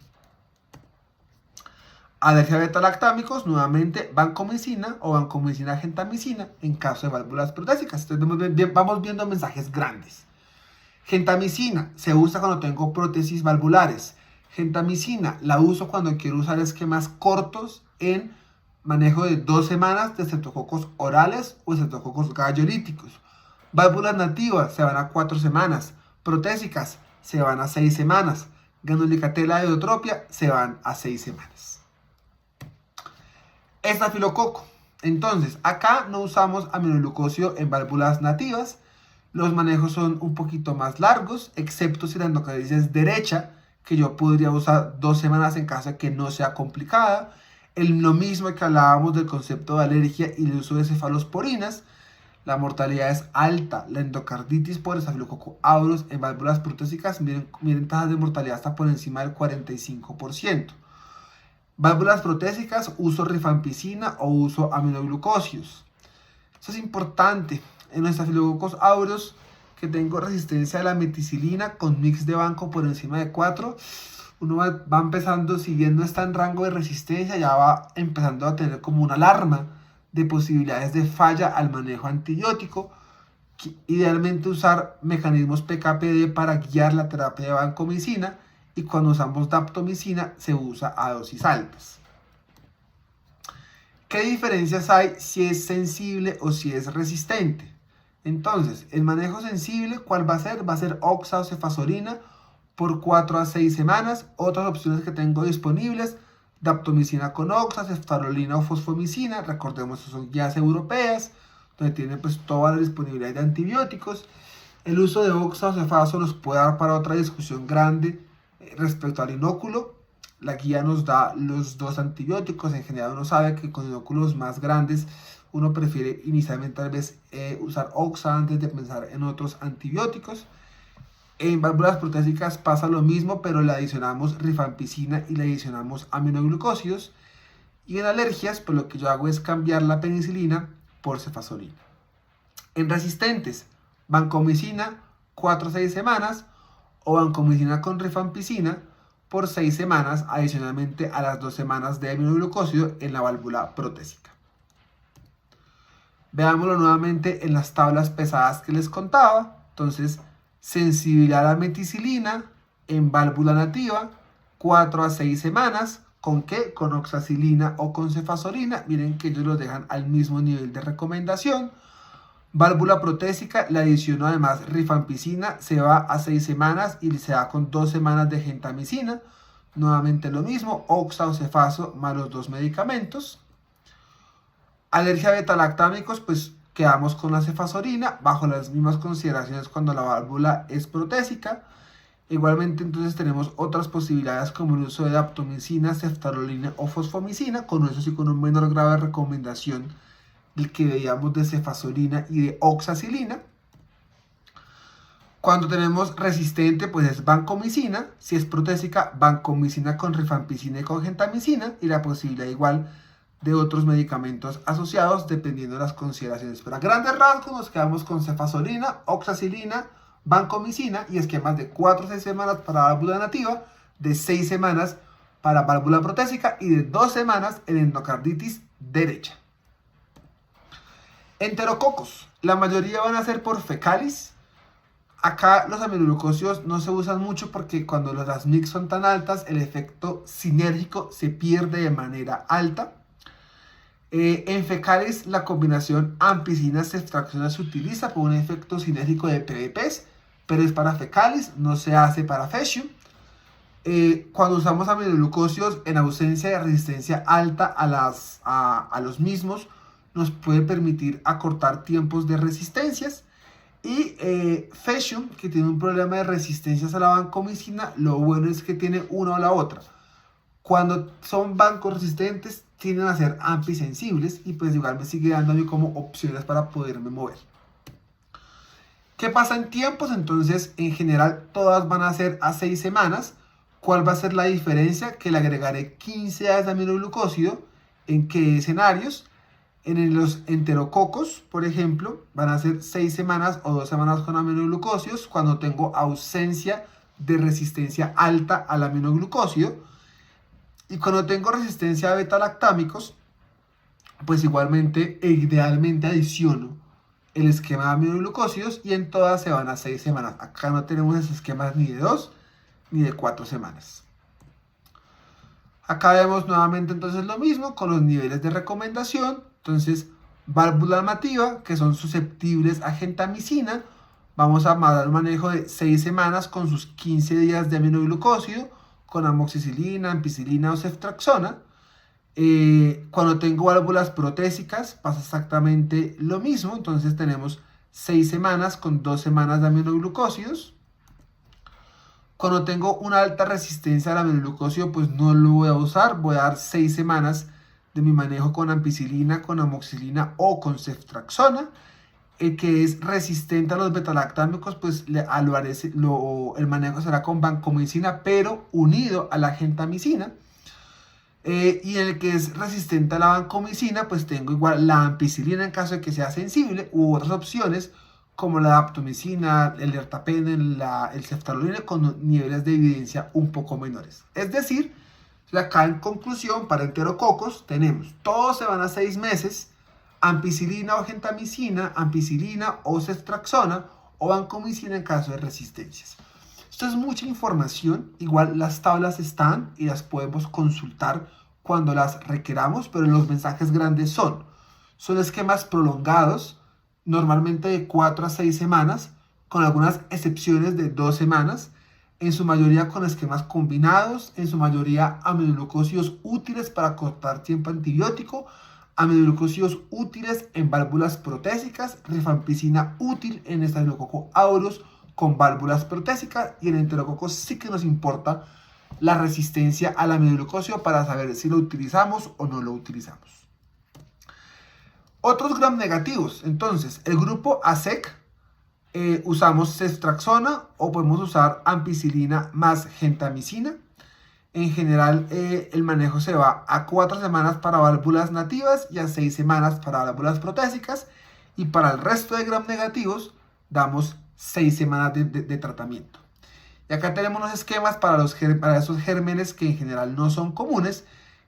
Alergia a beta-lactámicos, nuevamente vancomicina o vancomicina gentamicina en caso de válvulas protésicas. Entonces vamos viendo mensajes grandes. Gentamicina se usa cuando tengo prótesis valvulares. Gentamicina la uso cuando quiero usar esquemas cortos en manejo de 2 semanas de estreptococos orales o estreptococos gallolíticos. Válvulas nativas se van a 4 semanas. Protésicas se van a 6 semanas. Granulicatela y iotropia se van a 6 semanas. Estafilococo. Entonces, acá no usamos aminoglucósido en válvulas nativas. Los manejos son un poquito más largos, excepto si la endocarditis es derecha, que yo podría usar 2 semanas en caso de que no sea complicada. Lo mismo que hablábamos del concepto de alergia y el uso de cefalosporinas. La mortalidad es alta. La endocarditis por estafilococo aureus en válvulas protésicas, miren tasas de mortalidad hasta por encima del 45%. Válvulas protésicas, uso rifampicina o uso aminoglucósidos. Eso es importante. En los estafilococos aureus que tengo resistencia a la meticilina con mix de banco por encima de 4, uno va empezando, si bien no está en rango de resistencia, ya va empezando a tener como una alarma de posibilidades de falla al manejo antibiótico. Idealmente usar mecanismos PKPD para guiar la terapia de vancomicina, y cuando usamos daptomicina se usa a dosis altas. ¿Qué diferencias hay si es sensible o si es resistente? Entonces, el manejo sensible, ¿cuál va a ser? Va a ser oxa o cefazolina por 4 a 6 semanas. Otras opciones que tengo disponibles, daptomicina con oxa, ceftarolina o fosfomicina. Recordemos que son guías europeas, donde tienen pues toda la disponibilidad de antibióticos. El uso de oxa o cefazo nos puede dar para otra discusión grande respecto al inóculo. La guía nos da los 2 antibióticos. En general uno sabe que con inóculos más grandes uno prefiere inicialmente tal vez usar oxa antes de pensar en otros antibióticos. En válvulas protésicas pasa lo mismo, pero le adicionamos rifampicina y le adicionamos aminoglucósidos. Y en alergias, pues lo que yo hago es cambiar la penicilina por cefazolina. En resistentes, vancomicina 4 a 6 semanas o vancomicina con rifampicina por 6 semanas, adicionalmente a las 2 semanas de aminoglucósido en la válvula protésica. Veámoslo nuevamente en las tablas pesadas que les contaba. Entonces, sensibilidad a la meticilina en válvula nativa, 4 a 6 semanas. ¿Con qué? Con oxacilina o con cefazolina. Miren que ellos los dejan al mismo nivel de recomendación. Válvula protésica, le adiciono además rifampicina, se va a 6 semanas y se da con 2 semanas de gentamicina. Nuevamente lo mismo, oxa o cefazo más los dos medicamentos. Alergia a betalactámicos, pues quedamos con la cefazolina, bajo las mismas consideraciones cuando la válvula es protésica. Igualmente entonces tenemos otras posibilidades como el uso de daptomicina, ceftarolina o fosfomicina, con eso sí con un menor grado de recomendación del que veíamos de cefazolina y de oxacilina. Cuando tenemos resistente, pues es vancomicina. Si es protésica, vancomicina con rifampicina y con gentamicina. Y la posibilidad igual de otros medicamentos asociados dependiendo de las consideraciones. Pero a grandes rasgos nos quedamos con cefazolina, oxacilina, vancomicina y esquemas de 4 a 6 semanas para válvula nativa, de 6 semanas para válvula protésica y de 2 semanas en endocarditis derecha. Enterococos. La mayoría van a ser por fecalis. Acá los aminoglucósidos no se usan mucho porque cuando las mix son tan altas, el efecto sinérgico se pierde de manera alta. En fecales, la combinación ampicina-ceftriaxona se utiliza por un efecto sinérgico de PVPs, pero es para fecales, no se hace para fascium. Cuando usamos aminoglucósidos en ausencia de resistencia alta a los mismos, nos puede permitir acortar tiempos de resistencias. Y fascium, que tiene un problema de resistencias a la vancomicina, lo bueno es que tiene una o la otra. Cuando son bancos resistentes, tienden a ser ampisensibles y pues igual me sigue dando a mí como opciones para poderme mover. ¿Qué pasa en tiempos? Entonces, en general, todas van a ser a 6 semanas. ¿Cuál va a ser la diferencia? Que le agregaré 15 días de aminoglucósido. ¿En qué escenarios? En los enterococos, por ejemplo, van a ser 6 semanas o 2 semanas con aminoglucósidos cuando tengo ausencia de resistencia alta al aminoglucósido. Y cuando tengo resistencia a beta-lactámicos, pues igualmente e idealmente adiciono el esquema de aminoglucósidos y en todas se van a 6 semanas. Acá no tenemos esos esquemas ni de 2 ni de 4 semanas. Acá vemos nuevamente entonces lo mismo con los niveles de recomendación. Entonces, válvula nativa, que son susceptibles a gentamicina, vamos a dar un manejo de 6 semanas con sus 15 días de aminoglucósido, con amoxicilina, ampicilina o ceftriaxona. Cuando tengo válvulas protésicas pasa exactamente lo mismo, entonces tenemos 6 semanas con 2 semanas de aminoglucósidos. Cuando tengo una alta resistencia al aminoglucósido, pues no lo voy a usar, voy a dar 6 semanas de mi manejo con ampicilina, con amoxicilina o con ceftriaxona. El que es resistente a los betalactámicos, pues el manejo será con vancomicina, pero unido a la gentamicina. Y el que es resistente a la vancomicina, pues tengo igual la ampicilina en caso de que sea sensible, u otras opciones como la daptomicina, el ertapenem, el ceftarolina, con niveles de evidencia un poco menores. Es decir, acá en conclusión, para enterococos tenemos, todos se van a 6 meses, ampicilina o gentamicina, ampicilina o ceftriaxona o vancomicina en caso de resistencias. Esto es mucha información, igual las tablas están y las podemos consultar cuando las requeramos, pero los mensajes grandes son esquemas prolongados, normalmente de 4 a 6 semanas, con algunas excepciones de 2 semanas, en su mayoría con esquemas combinados, en su mayoría aminoglucósidos útiles para cortar tiempo antibiótico, aminoglucósidos útiles en válvulas protésicas, rifampicina útil en Staphylococcus aureus con válvulas protésicas, y en enterococos sí que nos importa la resistencia al aminoglucósido para saber si lo utilizamos o no lo utilizamos. Otros gram negativos, entonces, el grupo ASEC, usamos ceftriaxona o podemos usar ampicilina más gentamicina. En general, el manejo se va a 4 semanas para válvulas nativas y a 6 semanas para válvulas protésicas. Y para el resto de gram negativos, damos 6 semanas de tratamiento. Y acá tenemos los esquemas para esos gérmenes que en general no son comunes.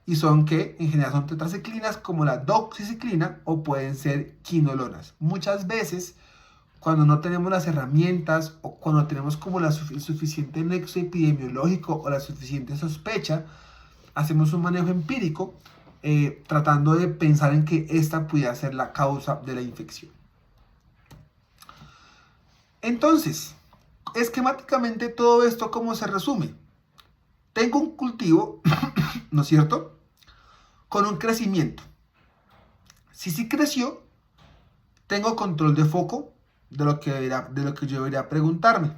y son que en general son tetraciclinas como la doxiciclina o pueden ser quinolonas. Muchas veces cuando no tenemos las herramientas o cuando tenemos como el suficiente nexo epidemiológico o la suficiente sospecha, hacemos un manejo empírico tratando de pensar en que esta pudiera ser la causa de la infección. Entonces, esquemáticamente todo esto, ¿cómo se resume? Tengo un cultivo, ¿no es cierto?, con un crecimiento. Si sí creció, tengo control de foco de lo que yo debería preguntarme.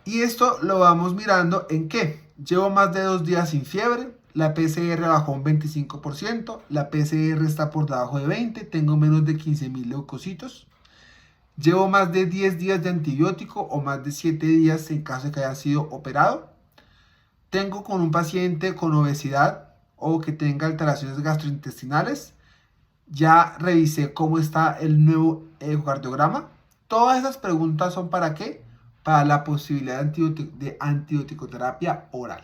Y esto lo vamos mirando en que llevo más de 2 días sin fiebre, la PCR bajó un 25%, la PCR está por debajo de 20, tengo menos de 15.000 leucocitos. Llevo más de 10 días de antibiótico o más de 7 días en caso de que haya sido operado. Tengo con un paciente con obesidad o que tenga alteraciones gastrointestinales. Ya revisé cómo está el nuevo ecocardiograma. Todas esas preguntas son ¿para qué? Para la posibilidad de antibiótico-terapia oral.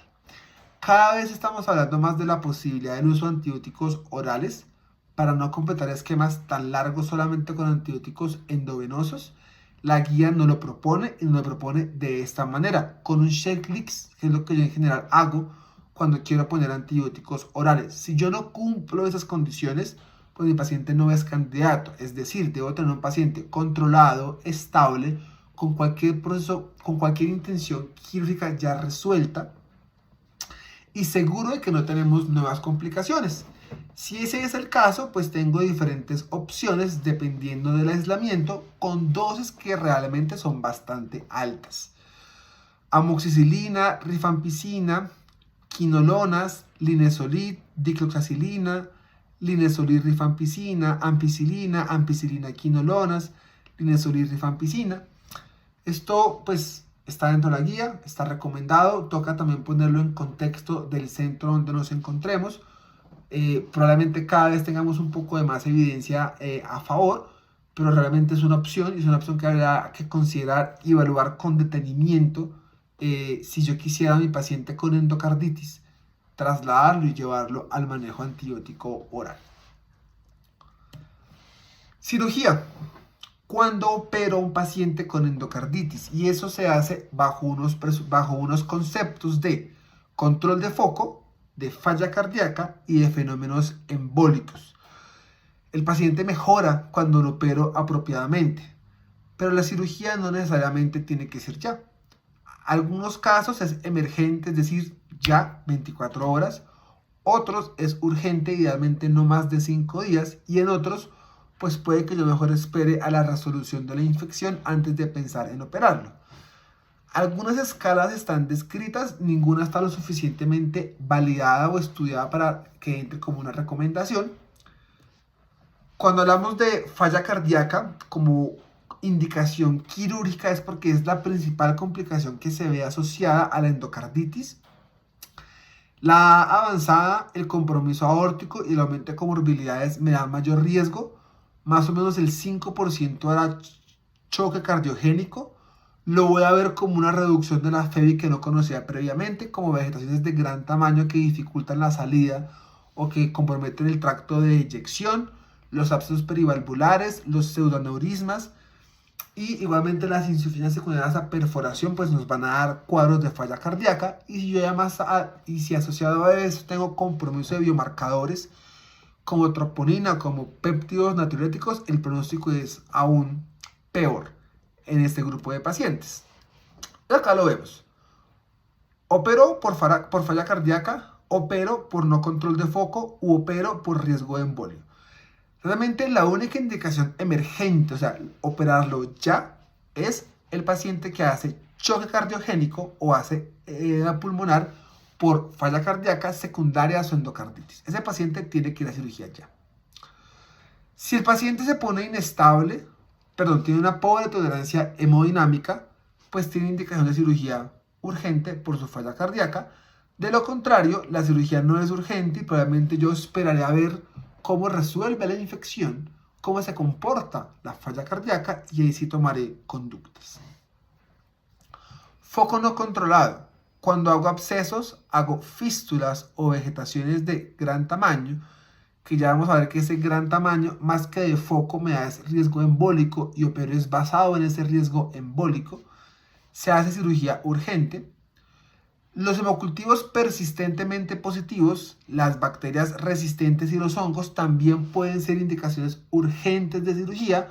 Cada vez estamos hablando más de la posibilidad del uso de antibióticos orales para no completar esquemas tan largos solamente con antibióticos endovenosos. La guía nos lo propone y nos lo propone de esta manera, con un checklist, que es lo que yo en general hago cuando quiero poner antibióticos orales. Si yo no cumplo esas condiciones, pues mi paciente no es candidato. Es decir, debo tener un paciente controlado, estable, con cualquier proceso, con cualquier intención quirúrgica ya resuelta y seguro de que no tenemos nuevas complicaciones. Si ese es el caso, pues tengo diferentes opciones dependiendo del aislamiento con dosis que realmente son bastante altas. Amoxicilina, rifampicina, quinolonas, linezolid, dicloxacilina, linezolid, rifampicina, ampicilina, ampicilina, quinolonas, linezolid, rifampicina. Esto pues está dentro de la guía, está recomendado, toca también ponerlo en contexto del centro donde nos encontremos. Probablemente cada vez tengamos un poco de más evidencia a favor, pero realmente es una opción y es una opción que habrá que considerar y evaluar con detenimiento si yo quisiera a mi paciente con endocarditis trasladarlo y llevarlo al manejo antibiótico oral. Cirugía. Cuando opero a un paciente con endocarditis, y eso se hace bajo unos conceptos de control de foco, de falla cardíaca y de fenómenos embólicos. El paciente mejora cuando lo opero apropiadamente, pero la cirugía no necesariamente tiene que ser ya. Algunos casos es emergente, es decir, ya 24 horas. Otros es urgente, idealmente no más de 5 días. Y en otros, pues puede que yo mejor espere a la resolución de la infección antes de pensar en operarlo. Algunas escalas están descritas, ninguna está lo suficientemente validada o estudiada para que entre como una recomendación. Cuando hablamos de falla cardíaca como indicación quirúrgica es porque es la principal complicación que se ve asociada a la endocarditis. La avanzada, el compromiso aórtico y el aumento de comorbilidades me dan mayor riesgo. Más o menos el 5% hará choque cardiogénico. Lo voy a ver como una reducción de la FEBI que no conocía previamente, como vegetaciones de gran tamaño que dificultan la salida o que comprometen el tracto de eyección, los abscesos perivalvulares, los pseudoaneurismas y igualmente las insuficiencias secundarias a perforación pues nos van a dar cuadros de falla cardíaca. Y si yo además si asociado a eso tengo compromiso de biomarcadores como troponina, como péptidos natriuréticos, el pronóstico es aún peor en este grupo de pacientes. Y acá lo vemos. Opero por falla cardíaca, opero por no control de foco u opero por riesgo de embolio. Realmente la única indicación emergente, o sea, operarlo ya, es el paciente que hace choque cardiogénico o hace edema pulmonar por falla cardíaca secundaria a su endocarditis. Ese paciente tiene que ir a cirugía ya. Si el paciente se pone inestable, tiene una pobre tolerancia hemodinámica, pues tiene indicación de cirugía urgente por su falla cardíaca. De lo contrario, la cirugía no es urgente y probablemente yo esperaré a ver cómo resuelve la infección, cómo se comporta la falla cardíaca y ahí sí tomaré conductas. Foco no controlado. Cuando hago abscesos, hago fístulas o vegetaciones de gran tamaño, que ya vamos a ver que ese gran tamaño, más que de foco, me da ese riesgo embólico y opero es basado en ese riesgo embólico. Se hace cirugía urgente. Los hemocultivos persistentemente positivos, las bacterias resistentes y los hongos también pueden ser indicaciones urgentes de cirugía,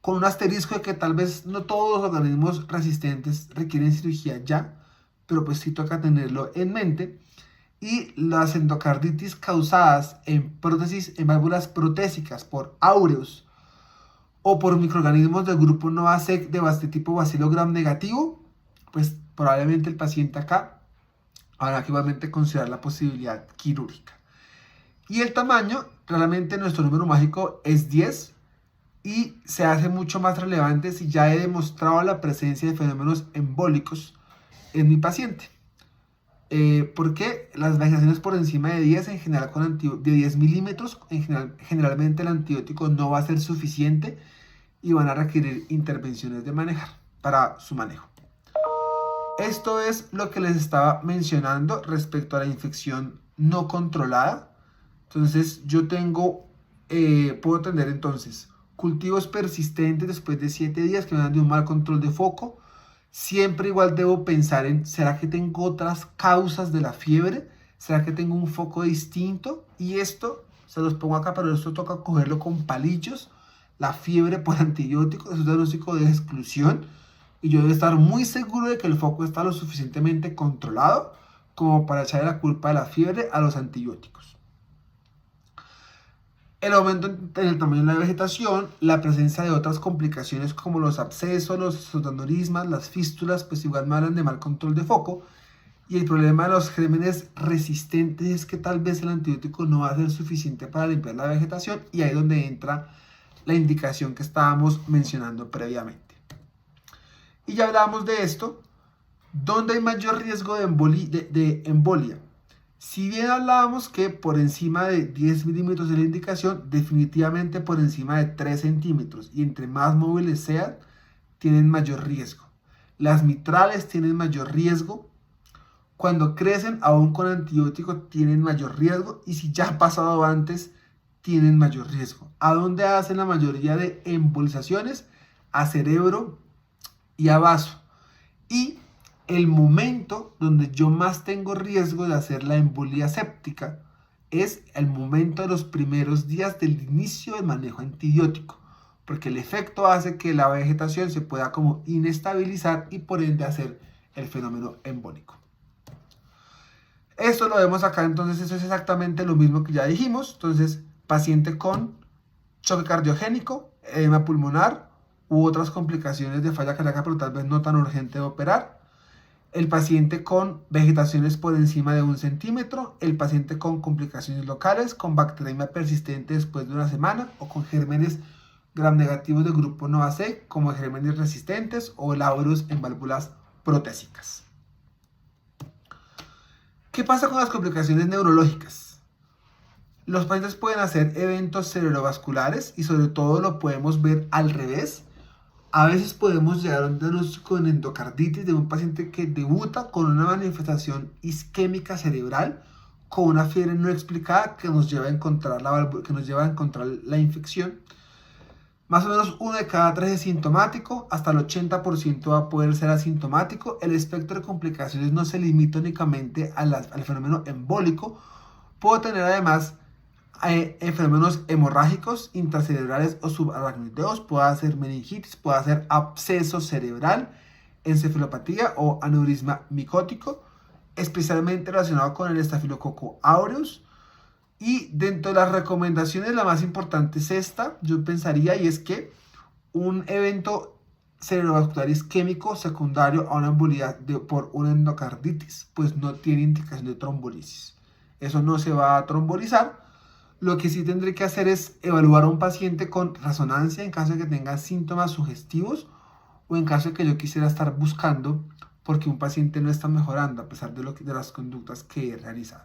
con un asterisco de que tal vez no todos los organismos resistentes requieren cirugía ya, pero pues sí toca tenerlo en mente. Y las endocarditis causadas en prótesis, en válvulas protésicas por áureos o por microorganismos del grupo Novasec de tipo Bacilo gram negativo, pues probablemente el paciente acá habrá que igualmente considerar la posibilidad quirúrgica. Y el tamaño, realmente nuestro número mágico es 10 y se hace mucho más relevante si ya he demostrado la presencia de fenómenos embólicos en mi paciente. Porque las vegetaciones por encima de 10, en general de 10 milímetros, generalmente el antibiótico no va a ser suficiente y van a requerir intervenciones de manejar para su manejo. Esto es lo que les estaba mencionando respecto a la infección no controlada. Entonces yo puedo tener entonces cultivos persistentes después de 7 días que me dan de un mal control de foco. Siempre igual debo pensar en, ¿será que tengo otras causas de la fiebre? ¿Será que tengo un foco distinto? Y esto, se los pongo acá, pero esto toca cogerlo con palillos. La fiebre por antibióticos es un diagnóstico de exclusión. Y yo debo estar muy seguro de que el foco está lo suficientemente controlado como para echarle la culpa de la fiebre a los antibióticos. El aumento en el tamaño de la vegetación, la presencia de otras complicaciones como los abscesos, los exodaneurismas, las fístulas, pues igual me hablan de mal control de foco. Y el problema de los gérmenes resistentes es que tal vez el antibiótico no va a ser suficiente para limpiar la vegetación, y ahí es donde entra la indicación que estábamos mencionando previamente. Y ya hablábamos de esto. ¿Dónde hay mayor riesgo de embolia? Si bien hablábamos que por encima de 10 milímetros de la indicación, definitivamente por encima de 3 centímetros y entre más móviles sean, tienen mayor riesgo. Las mitrales tienen mayor riesgo. Cuando crecen aún con antibiótico tienen mayor riesgo, y si ya ha pasado antes tienen mayor riesgo. ¿A dónde hacen la mayoría de embolizaciones? A cerebro y a vaso. Y el momento donde yo más tengo riesgo de hacer la embolia séptica es el momento de los primeros días del inicio del manejo antibiótico, porque el efecto hace que la vegetación se pueda como inestabilizar y por ende hacer el fenómeno embólico. Esto lo vemos acá, entonces eso es exactamente lo mismo que ya dijimos. Entonces, paciente con choque cardiogénico, edema pulmonar u otras complicaciones de falla cardíaca, pero tal vez no tan urgente de operar. El paciente con vegetaciones por encima de 1 centímetro, el paciente con complicaciones locales, con bacteriemia persistente después de una semana, o con gérmenes gram negativos del grupo Novasec, como gérmenes resistentes o lauros en válvulas protésicas. ¿Qué pasa con las complicaciones neurológicas? Los pacientes pueden hacer eventos cerebrovasculares y sobre todo lo podemos ver al revés. A veces podemos llegar a un diagnóstico de endocarditis de un paciente que debuta con una manifestación isquémica cerebral, con una fiebre no explicada que nos lleva a encontrar la infección. Más o menos 1 de cada 3 es sintomático, hasta el 80% va a poder ser asintomático. El espectro de complicaciones no se limita únicamente al fenómeno embólico. Puedo tener además fenómenos hemorrágicos, intracerebrales o subaracnoideos. Puede hacer meningitis, puede hacer absceso cerebral, encefalopatía o aneurisma micótico, especialmente relacionado con el estafilococo aureus. Y dentro de las recomendaciones, la más importante es esta, yo pensaría, y es que un evento cerebrovascular isquémico secundario a una embolia por una endocarditis, pues no tiene indicación de trombolisis. Eso no se va a trombolizar. Lo que sí tendré que hacer es evaluar a un paciente con resonancia en caso de que tenga síntomas sugestivos, o en caso de que yo quisiera estar buscando porque un paciente no está mejorando a pesar de las conductas que he realizado.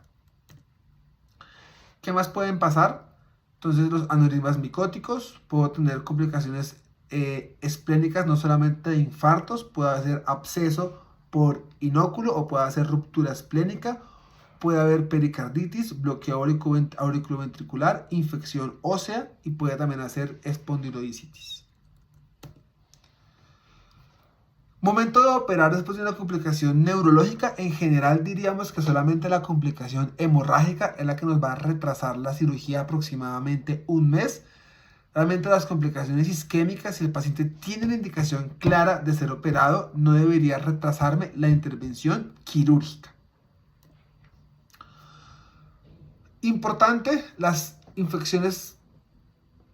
¿Qué más pueden pasar? Entonces, los aneurismas micóticos, puedo tener complicaciones esplénicas, no solamente de infartos, puede hacer absceso por inóculo o puede hacer ruptura esplénica, puede haber pericarditis, bloqueo auriculoventricular, infección ósea y puede también hacer espondilodicitis. Momento de operar después de una complicación neurológica, en general diríamos que solamente la complicación hemorrágica es la que nos va a retrasar la cirugía aproximadamente un mes. Realmente las complicaciones isquémicas, si el paciente tiene una indicación clara de ser operado, no debería retrasarme la intervención quirúrgica. Importante, las infecciones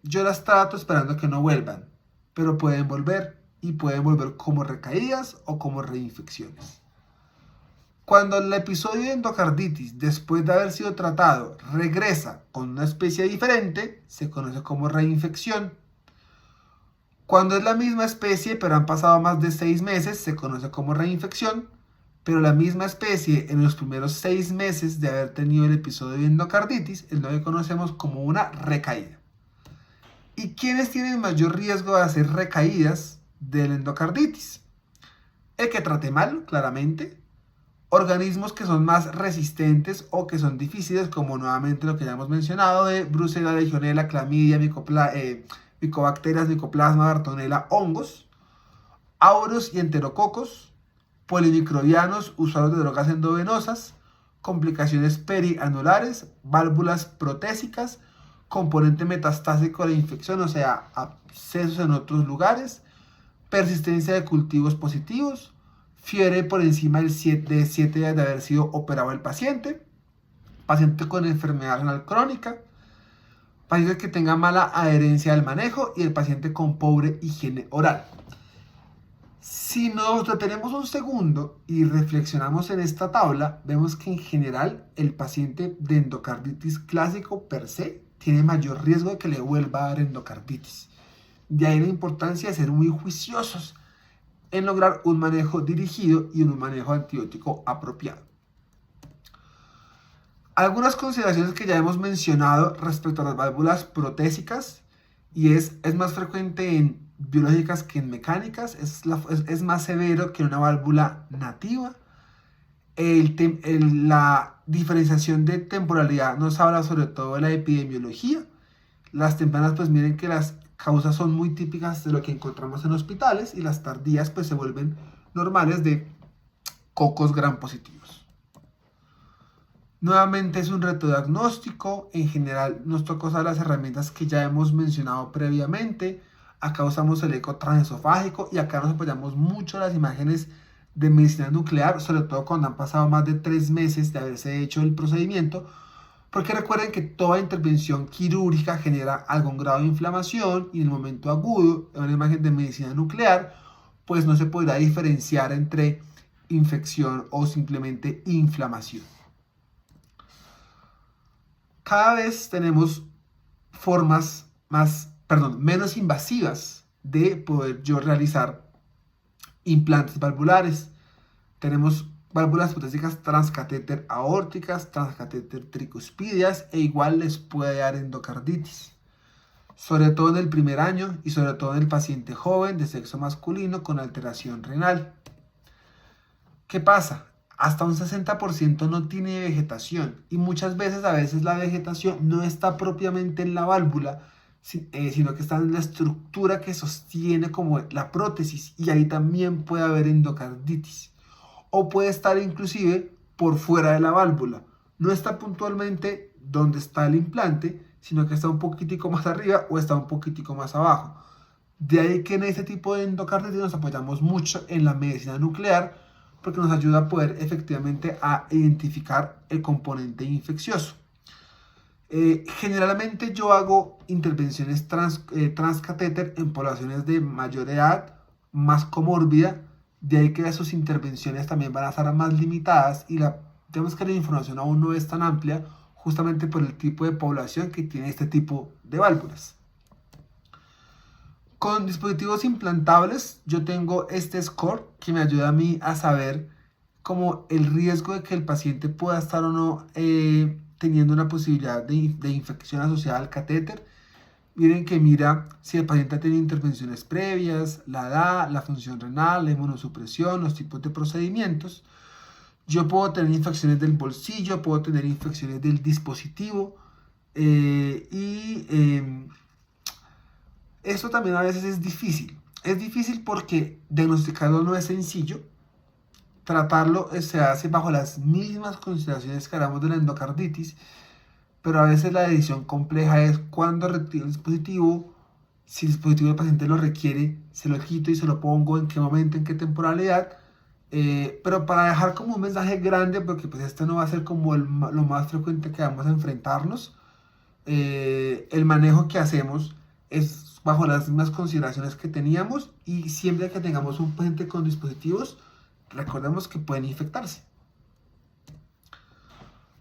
yo las trato esperando que no vuelvan, pero pueden volver y pueden volver como recaídas o como reinfecciones. Cuando el episodio de endocarditis, después de haber sido tratado, regresa con una especie diferente, se conoce como reinfección. Cuando es la misma especie, pero han pasado más de 6 meses, se conoce como reinfección. Pero la misma especie en los primeros 6 meses de haber tenido el episodio de endocarditis es lo que conocemos como una recaída. ¿Y quiénes tienen mayor riesgo de hacer recaídas de la endocarditis? El que trate mal, claramente. Organismos que son más resistentes o que son difíciles, como nuevamente lo que ya hemos mencionado de Brucella, Legionella, Clamidia, Mycobacterias, Mycoplasma, Bartonella, hongos, auros y enterococos, polimicrobianos, usuarios de drogas endovenosas, complicaciones perianulares, válvulas protésicas, componente metastásico de la infección, o sea, abscesos en otros lugares, persistencia de cultivos positivos, fiebre por encima de 7 días de haber sido operado el paciente, paciente con enfermedad renal crónica, paciente que tenga mala adherencia al manejo y el paciente con pobre higiene oral. Si nos detenemos un segundo y reflexionamos en esta tabla, vemos que en general el paciente de endocarditis clásico per se tiene mayor riesgo de que le vuelva a dar endocarditis. De ahí la importancia de ser muy juiciosos en lograr un manejo dirigido y un manejo antibiótico apropiado. Algunas consideraciones que ya hemos mencionado respecto a las válvulas protésicas, y es más frecuente en biológicas que en mecánicas, es más severo que una válvula nativa. La diferenciación de temporalidad nos habla sobre todo de la epidemiología. Las tempranas, pues miren que las causas son muy típicas de lo que encontramos en hospitales y las tardías pues se vuelven normales de cocos gram positivos. Nuevamente es un reto diagnóstico. En general nos toca usar las herramientas que ya hemos mencionado previamente. Acá usamos el eco transesofágico y acá nos apoyamos mucho en las imágenes de medicina nuclear, sobre todo cuando han pasado más de 3 meses de haberse hecho el procedimiento, porque recuerden que toda intervención quirúrgica genera algún grado de inflamación y en el momento agudo, en una imagen de medicina nuclear, pues no se podrá diferenciar entre infección o simplemente inflamación. Cada vez tenemos formas menos invasivas de poder realizar implantes valvulares. Tenemos válvulas protésicas transcatéter aórticas, transcatéter tricuspídeas e igual les puede dar endocarditis. Sobre todo en el primer año y sobre todo en el paciente joven de sexo masculino con alteración renal. ¿Qué pasa? Hasta un 60% no tiene vegetación y muchas veces la vegetación no está propiamente en la válvula, sino que está en la estructura que sostiene como la prótesis y ahí también puede haber endocarditis. O puede estar inclusive por fuera de la válvula. No está puntualmente donde está el implante, sino que está un poquitico más arriba o está un poquitico más abajo. De ahí que en este tipo de endocarditis nos apoyamos mucho en la medicina nuclear porque nos ayuda a poder efectivamente a identificar el componente infeccioso. Generalmente yo hago intervenciones transcatéter en poblaciones de mayor edad, más comórbida. De ahí que sus intervenciones también van a estar más limitadas y tenemos que la información aún no es tan amplia justamente por el tipo de población que tiene este tipo de válvulas. Con dispositivos implantables yo tengo este score que me ayuda a mí a saber como el riesgo de que el paciente pueda estar o no teniendo una posibilidad de infección asociada al catéter. Miren que mira si el paciente tiene intervenciones previas, la edad, la función renal, la inmunosupresión, los tipos de procedimientos. Yo puedo tener infecciones del bolsillo, puedo tener infecciones del dispositivo esto también a veces es difícil. Es difícil porque diagnosticarlo no es sencillo. Tratarlo se hace bajo las mismas consideraciones que hablamos de la endocarditis, pero a veces la decisión compleja es cuándo retiro el dispositivo, si el dispositivo del paciente lo requiere, se lo quito y se lo pongo, en qué momento, en qué temporalidad. Pero para dejar como un mensaje grande, porque pues esto no va a ser como lo más frecuente que vamos a enfrentarnos, el manejo que hacemos es bajo las mismas consideraciones que teníamos y siempre que tengamos un paciente con dispositivos, recordemos que pueden infectarse.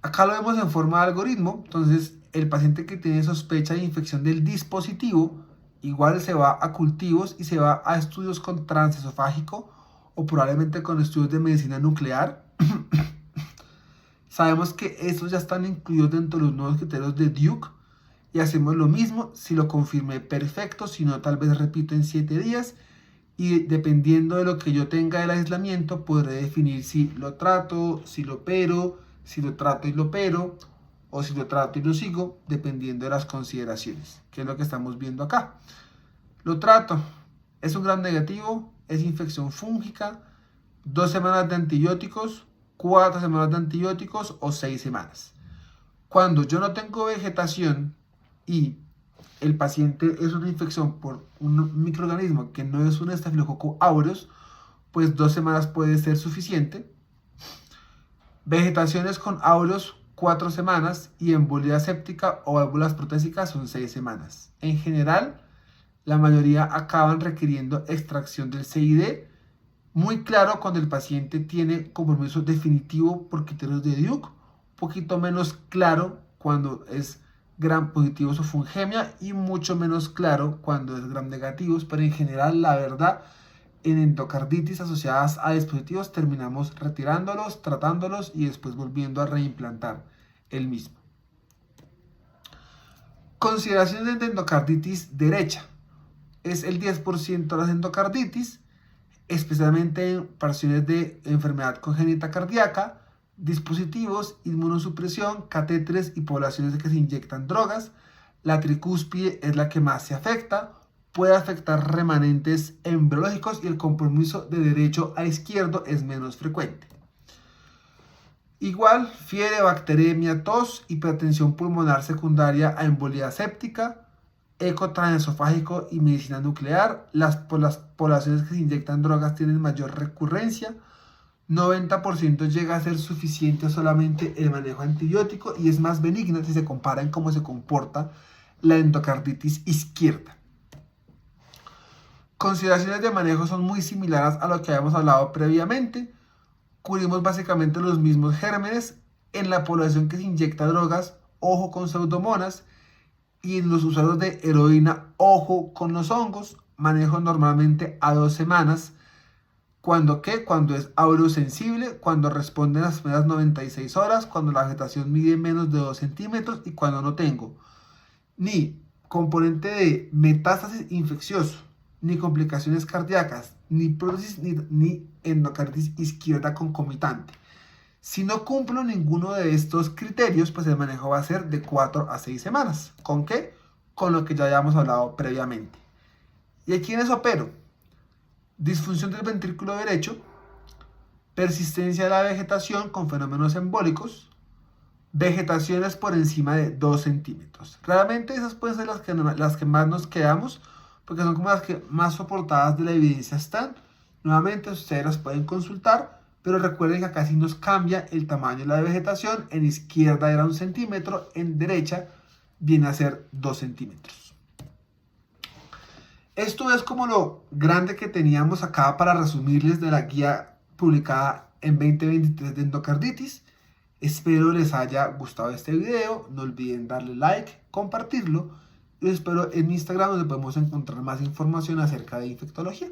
Acá lo vemos en forma de algoritmo, entonces el paciente que tiene sospecha de infección del dispositivo igual se va a cultivos y se va a estudios con transesofágico o probablemente con estudios de medicina nuclear. Sabemos que estos ya están incluidos dentro de los nuevos criterios de Duke y hacemos lo mismo. Si lo confirmé, perfecto, si no, tal vez repito en 7 días y dependiendo de lo que yo tenga del aislamiento podré definir si lo trato, si lo opero, si lo trato y lo opero o si lo trato y lo sigo, dependiendo de las consideraciones, que es lo que estamos viendo acá. Lo trato, es un gram negativo, es infección fúngica, 2 semanas de antibióticos, 4 semanas de antibióticos o 6 semanas. Cuando yo no tengo vegetación y el paciente es una infección por un microorganismo que no es un estafilococo aureus, pues 2 semanas puede ser suficiente. Vegetaciones con aureus 4 semanas y embolia séptica o válvulas protésicas son 6 semanas. En general, la mayoría acaban requiriendo extracción del CID, muy claro cuando el paciente tiene compromiso definitivo por criterios de Duke, un poquito menos claro cuando es gram positivos o fungemia y mucho menos claro cuando es gram negativos, pero en general la verdad en endocarditis asociadas a dispositivos terminamos retirándolos, tratándolos y después volviendo a reimplantar el mismo. Consideraciones de endocarditis derecha. Es el 10% de las endocarditis, especialmente en pacientes de enfermedad congénita cardíaca, dispositivos, inmunosupresión, catéteres y poblaciones de que se inyectan drogas. La tricúspide es la que más se afecta, puede afectar remanentes embriológicos y el compromiso de derecho a izquierdo es menos frecuente. Igual, fiebre, bacteremia, tos, hipertensión pulmonar secundaria a embolia séptica, eco transesofágico y medicina nuclear. Las poblaciones que se inyectan drogas tienen mayor recurrencia. 90% llega a ser suficiente solamente el manejo antibiótico y es más benigna si se compara en cómo se comporta la endocarditis izquierda. Consideraciones de manejo son muy similares a lo que habíamos hablado previamente. Cubrimos básicamente los mismos gérmenes. En la población que se inyecta drogas, ojo con pseudomonas. Y en los usuarios de heroína, ojo con los hongos. Manejo normalmente a 2 semanas. ¿Cuándo qué? Cuando es aureosensible, cuando responde en las primeras 96 horas, cuando la vegetación mide menos de 2 centímetros y cuando no tengo ni componente de metástasis infeccioso, ni complicaciones cardíacas, ni prótesis, ni endocarditis izquierda concomitante. Si no cumplo ninguno de estos criterios, pues el manejo va a ser de 4 a 6 semanas. ¿Con qué? Con lo que ya habíamos hablado previamente. ¿Y a quiénes opero? Disfunción del ventrículo derecho, persistencia de la vegetación con fenómenos embólicos, vegetaciones por encima de 2 centímetros. Realmente esas pueden ser las que más nos quedamos, porque son como las que más soportadas de la evidencia están. Nuevamente ustedes las pueden consultar, pero recuerden que acá sí nos cambia el tamaño de la vegetación. En izquierda era 1 centímetro, en derecha viene a ser 2 centímetros. Esto es como lo grande que teníamos acá para resumirles de la guía publicada en 2023 de endocarditis. Espero les haya gustado este video. No olviden darle like, compartirlo. Y los espero en Instagram donde podemos encontrar más información acerca de infectología.